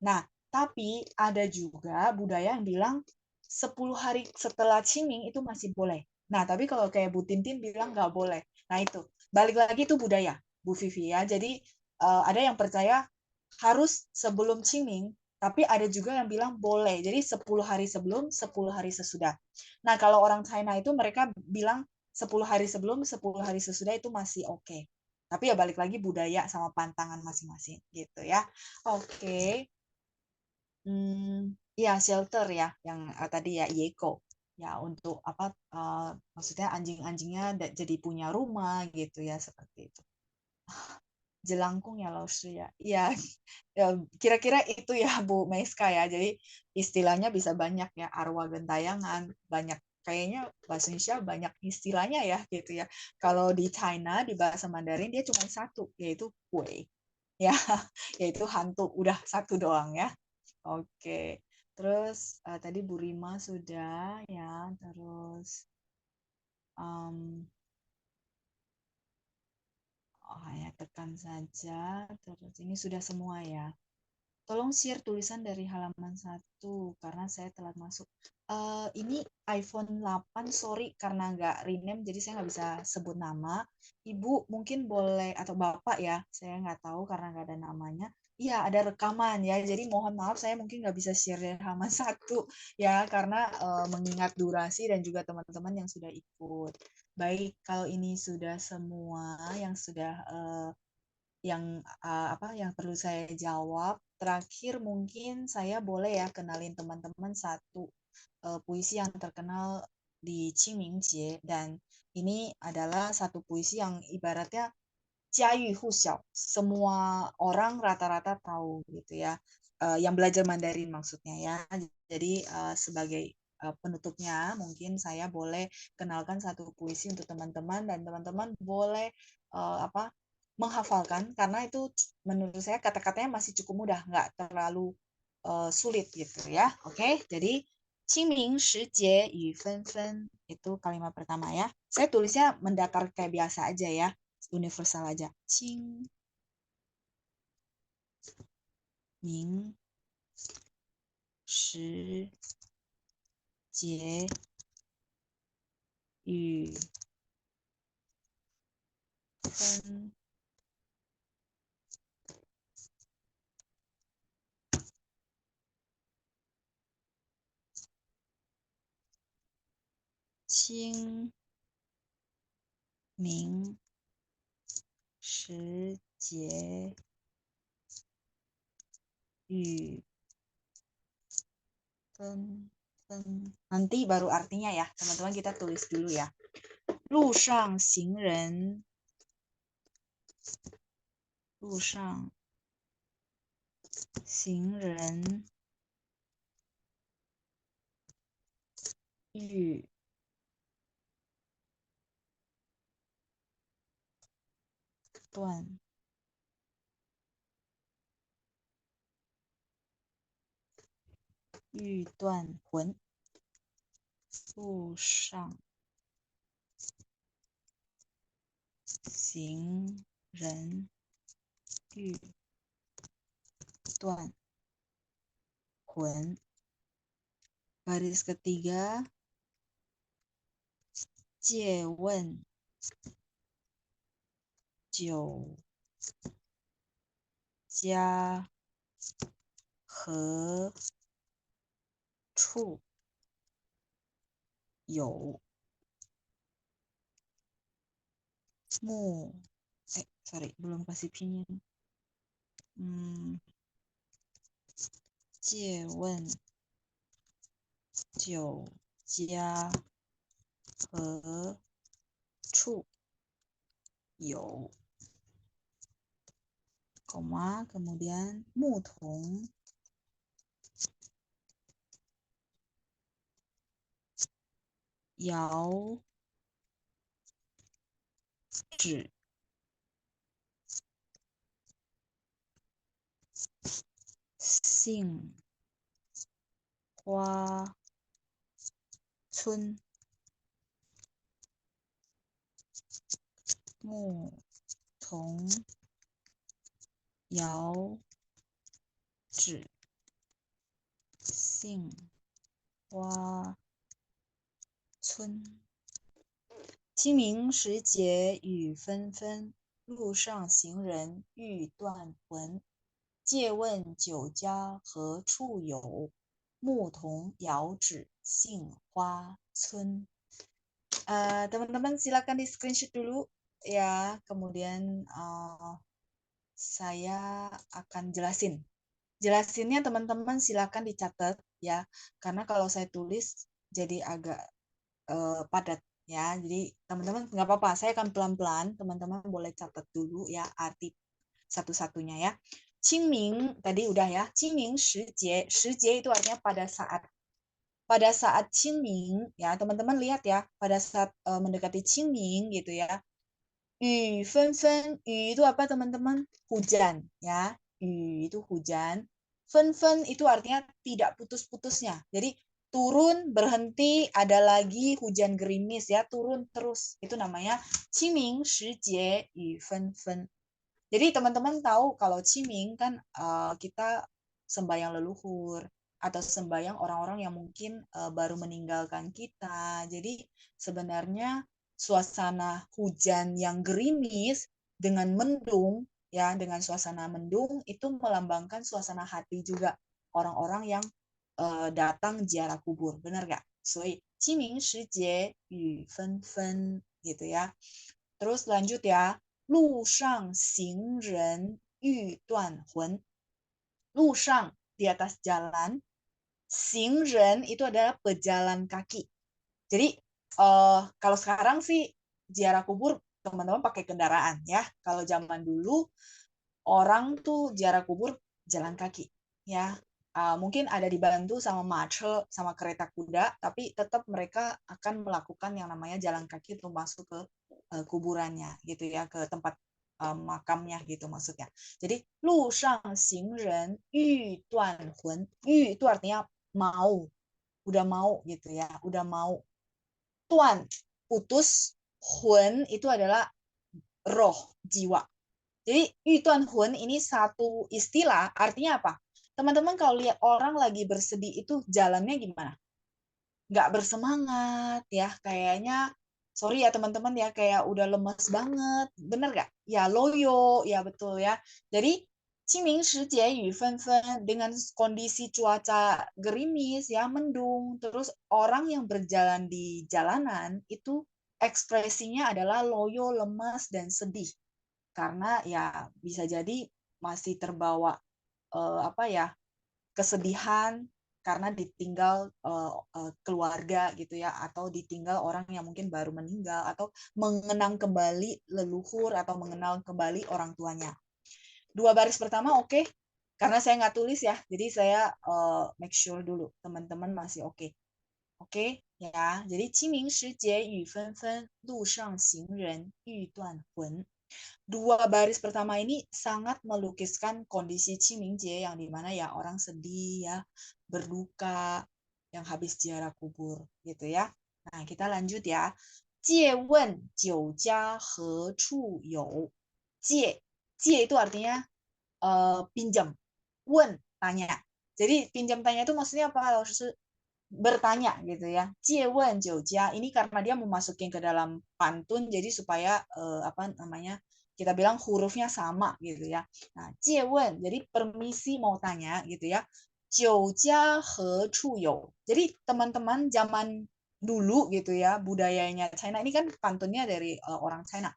Nah, tapi ada juga budaya yang bilang 10 hari setelah Qingming itu masih boleh. Nah, tapi kalau kayak Bu Tintin bilang nggak boleh. Nah, itu. Balik lagi itu budaya, Bu Vivi ya. Jadi ada yang percaya harus sebelum Qingming, tapi ada juga yang bilang boleh. Jadi 10 hari sebelum, 10 hari sesudah. Nah, kalau orang China itu mereka bilang 10 hari sebelum, 10 hari sesudah itu masih oke. Okay. Tapi ya balik lagi budaya sama pantangan masing-masing gitu ya. Oke. Okay. Ya shelter ya yang tadi ya Yeko. Ya untuk apa maksudnya anjing-anjingnya jadi punya rumah gitu ya seperti itu. Jelangkung ya Lausri ya. Iya, ya, kira-kira itu ya Bu Meiska ya. Jadi istilahnya bisa banyak ya, arwah gentayangan, banyak kayaknya bahasa Indonesia banyak istilahnya ya gitu ya. Kalau di China di bahasa Mandarin dia cuma satu yaitu kue. Ya, yaitu hantu. Udah satu doang ya. Oke. Terus tadi Bu Rima sudah ya, terus um, oh ya tekan saja. Terus ini sudah semua ya. Tolong share tulisan dari halaman 1 karena saya telat masuk. Ini iPhone 8, sorry karena nggak rename jadi saya nggak bisa sebut nama. Ibu mungkin boleh atau Bapak ya, saya nggak tahu karena nggak ada namanya. Iya, ada rekaman ya. Jadi mohon maaf saya mungkin nggak bisa share dari halaman 1 ya karena mengingat durasi dan juga teman-teman yang sudah ikut. Baik, kalau ini sudah semua yang sudah yang apa yang perlu saya jawab. Terakhir mungkin saya boleh ya kenalin teman-teman satu puisi yang terkenal di Qingmingjie dan ini adalah satu puisi yang ibaratnya Jiayu Huxiao. Semua orang rata-rata tahu gitu ya. Yang belajar Mandarin maksudnya ya. Jadi sebagai penutupnya mungkin saya boleh kenalkan satu puisi untuk teman-teman dan teman-teman boleh apa menghafalkan karena itu menurut saya kata-katanya masih cukup mudah, nggak terlalu sulit gitu ya. Oke, jadi 清明时节雨纷纷 itu kalimat pertama ya. Saya tulisnya mendatar kayak biasa aja ya, universal aja. 清明时节雨纷清明时节雨纷纷 nanti baru artinya ya teman-teman kita tulis dulu ya 路上行人欲断魂，路上行人欲断魂。Baris ketiga, 借问酒家何处有木sorry belum kasih pinyin. 借问酒家何处有koma kemudian 牧童遥指杏花村牧童遥指杏花村。清明时节雨纷纷，路上行人欲断魂。借问酒家何处有？牧童遥指杏花村。Teman-teman silakan di screenshot dulu ya. Kemudian saya akan jelasin. Jelasinnya teman-teman silakan dicatat ya. Karena kalau saya tulis jadi agak padat ya. Jadi teman-teman nggak apa-apa, saya akan pelan-pelan. Teman-teman boleh catat dulu ya arti satu-satunya ya. Qingming tadi udah ya. Qingming Shijie, Shijie itu artinya pada saat Qingming ya, teman-teman lihat ya, pada saat mendekati Qingming gitu ya. Yu fen fen, yu itu apa teman-teman? Hujan ya. Yu itu hujan. Fen fen itu artinya tidak putus-putusnya. Jadi turun, berhenti, ada lagi hujan gerimis ya, turun terus. Itu namanya Qingming Shijie Yu fen fen. Jadi teman-teman tahu kalau Qiming kan kita sembahyang leluhur atau sembahyang orang-orang yang mungkin baru meninggalkan kita. Jadi sebenarnya suasana hujan yang gerimis dengan mendung ya, dengan suasana mendung itu melambangkan suasana hati juga orang-orang yang datang ziarah kubur. Benar nggak? 所以清明时节雨纷纷 gitu ya. Terus lanjut ya. 路上行人欲断魂. 路上 di atas jalan. 行人 itu adalah pejalan kaki. Jadi kalau sekarang sih ziarah kubur teman-teman pakai kendaraan ya. Kalau zaman dulu orang tuh ziarah kubur jalan kaki ya. Mungkin ada dibantu sama marshal sama kereta kuda, tapi tetap mereka akan melakukan yang namanya jalan kaki untuk masuk ke kuburannya gitu ya, ke tempat makamnya gitu maksudnya. Jadi 路上行人欲断魂, 欲 itu artinya mau, udah mau gitu ya, udah mau. Tuan putus, hun itu adalah roh, jiwa. Jadi yutuan hun ini satu istilah, artinya apa? Teman-teman kalau lihat orang lagi bersedih itu jalannya gimana? Nggak bersemangat ya, kayaknya sorry ya teman-teman ya, kayak udah lemes banget, bener nggak? Ya loyo, ya betul ya. Jadi 清明时节雨纷纷 dengan kondisi cuaca gerimis ya, mendung, terus orang yang berjalan di jalanan itu ekspresinya adalah loyo, lemas dan sedih karena ya bisa jadi masih terbawa apa ya kesedihan karena ditinggal keluarga gitu ya atau ditinggal orang yang mungkin baru meninggal atau mengenang kembali leluhur atau mengenal kembali orang tuanya. Dua baris pertama oke, karena saya nggak tulis ya, jadi saya make sure dulu teman-teman masih oke. Oke ya, jadi 清明时节雨纷纷，路上行人欲断魂。Dua baris pertama ini sangat melukiskan kondisi Cimingje yang dimana ya orang sedih ya, berduka, yang habis ziarah kubur gitu ya. Nah kita lanjut ya. 借问酒家何处有? 借 itu artinya pinjam. Wen tanya. Jadi pinjam tanya itu maksudnya apa? Harus bertanya gitu ya. 借问酒家 ini karena dia memasukin ke dalam pantun jadi supaya apa namanya kita bilang hurufnya sama gitu ya. Nah, 借问 jadi permisi mau tanya gitu ya. 酒家何处有? Jadi teman-teman zaman dulu gitu ya, budayanya China ini kan pantunnya dari orang China.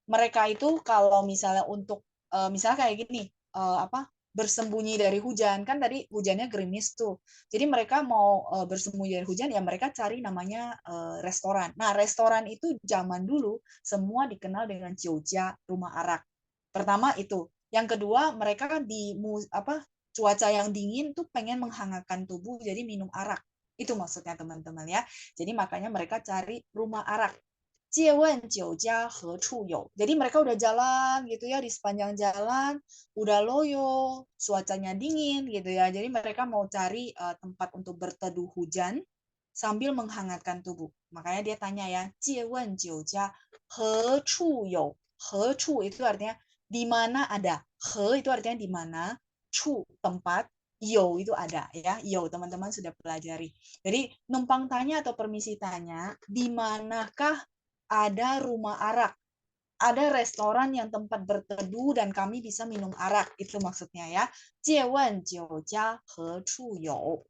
Mereka itu kalau misalnya untuk misalnya kayak gini, apa bersembunyi dari hujan, kan tadi hujannya gerimis tuh. Jadi mereka mau bersembunyi dari hujan ya mereka cari namanya restoran. Nah, restoran itu zaman dulu semua dikenal dengan jiujia, rumah arak. Pertama itu. Yang kedua, mereka di apa cuaca yang dingin tuh pengen menghangatkan tubuh jadi minum arak. Itu maksudnya teman-teman ya. Jadi makanya mereka cari rumah arak. 借问酒家何处有? Jadi mereka udah jalan gitu ya di sepanjang jalan, udah loyo, cuacanya dingin gitu ya. Jadi mereka mau cari tempat untuk berteduh hujan sambil menghangatkan tubuh. Makanya dia tanya ya, 借问酒家何处有? 何处itu artinya di mana ada. 何 itu artinya di mana, 处 tempat, 有 itu ada ya. 有 teman-teman sudah pelajari. Jadi numpang tanya atau permisi tanya, di manakah ada rumah arak, ada restoran yang tempat berteduh dan kami bisa minum arak, itu maksudnya ya. 借问酒家何处有?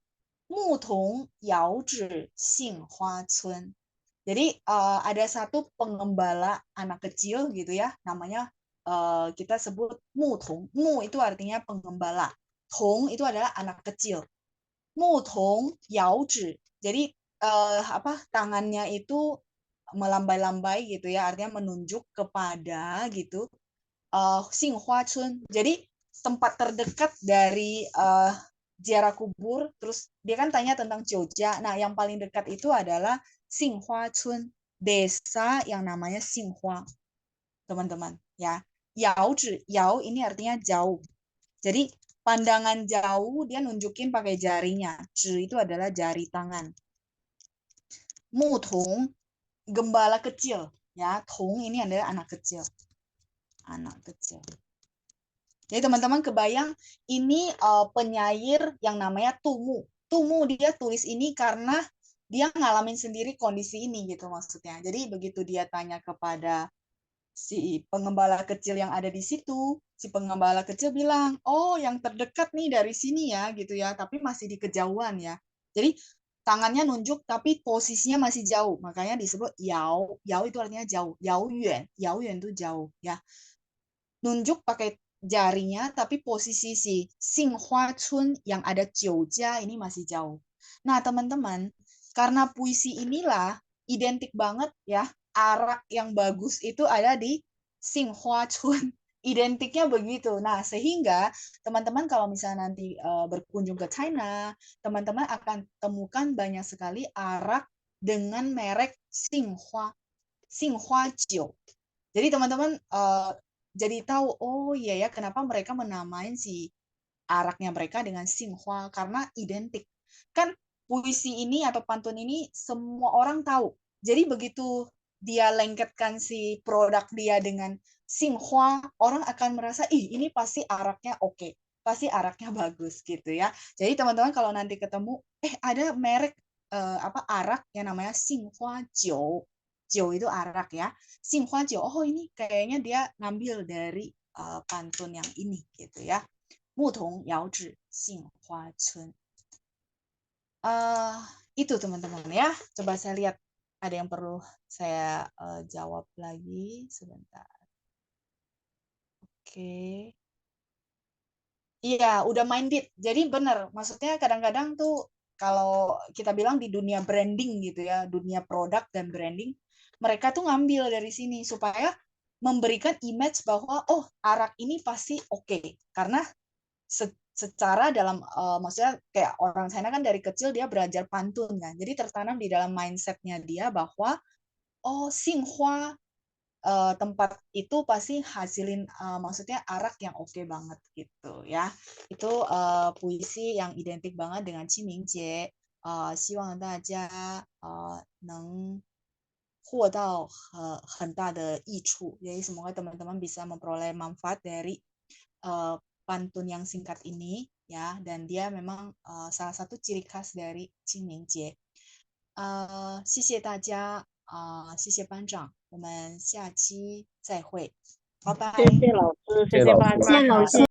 牧童遥指杏花村. Jadi ada satu pengembala anak kecil gitu ya, namanya kita sebut mutong. Mu itu artinya pengembala. Tong itu adalah anak kecil. Mutong yao zhi. Jadi apa tangannya itu melambai-lambai gitu ya, artinya menunjuk kepada gitu Xinghua Chun. Jadi tempat terdekat dari ziarah kubur. Terus dia kan tanya tentang Jogja. Nah, yang paling dekat itu adalah Xinghua Chun, desa yang namanya Xinghua, teman-teman ya. Yao zhi, yao ini artinya jauh. Jadi pandangan jauh dia nunjukin pakai jarinya. Zhi itu adalah jari tangan. Mutong gembala kecil ya. Tong ini adalah anak kecil. Anak kecil. Jadi teman-teman kebayang ini penyair yang namanya Tumu. Tumu dia tulis ini karena dia ngalamin sendiri kondisi ini gitu maksudnya. Jadi begitu dia tanya kepada si pengembala kecil yang ada di situ, si pengembala kecil bilang, "Oh, yang terdekat nih dari sini ya," gitu ya, tapi masih di kejauhan ya. Jadi tangannya nunjuk tapi posisinya masih jauh. Makanya disebut yao. Yao itu artinya jauh. Yao yuan. Yao yuan itu jauh ya. Nunjuk pakai jarinya, tapi posisi si Xinghua Chun yang ada Jiujia ini masih jauh. Nah, teman-teman, karena puisi inilah identik banget ya, arak yang bagus itu ada di Xinghua Chun. Identiknya begitu. Nah, sehingga teman-teman kalau misalnya nanti berkunjung ke China, teman-teman akan temukan banyak sekali arak dengan merek Xinghua, Xinghua Jiu. Jadi teman-teman jadi tahu, oh iya ya kenapa mereka menamain si araknya mereka dengan Xinhua karena identik. Kan puisi ini atau pantun ini semua orang tahu. Jadi begitu dia lengketkan si produk dia dengan Xinhua, orang akan merasa, ih ini pasti araknya oke, pasti araknya bagus gitu ya. Jadi teman-teman kalau nanti ketemu, ada merek apa arak yang namanya Xinhua Jiu. Jiu itu arak ya. Xinhua Jiu, oh ini kayaknya dia ngambil dari pantun yang ini gitu ya. 牧童遥指杏花村. Uh, itu teman-teman ya. Coba saya lihat ada yang perlu saya jawab lagi sebentar. Oke. Iya, udah minded. Jadi benar, maksudnya kadang-kadang tuh kalau kita bilang di dunia branding gitu ya, dunia produk dan branding, mereka tuh ngambil dari sini supaya memberikan image bahwa oh arak ini pasti oke. Karena secara dalam maksudnya kayak orang China kan dari kecil dia belajar pantun kan. Jadi tertanam di dalam mindsetnya dia bahwa oh Xinhua tempat itu pasti hasilin maksudnya arak yang oke banget gitu ya. Itu puisi yang identik banget dengan Qimingjie. 希望大家能获到很大的益处. Jadi semoga teman-teman bisa memperoleh manfaat dari pantun yang singkat ini ya, dan dia memang salah satu ciri khas dari Qingmingjie. 谢谢大家谢谢班长，我们下期再会。拜拜。谢谢老师，谢谢谢谢老师。妈妈，谢谢老师。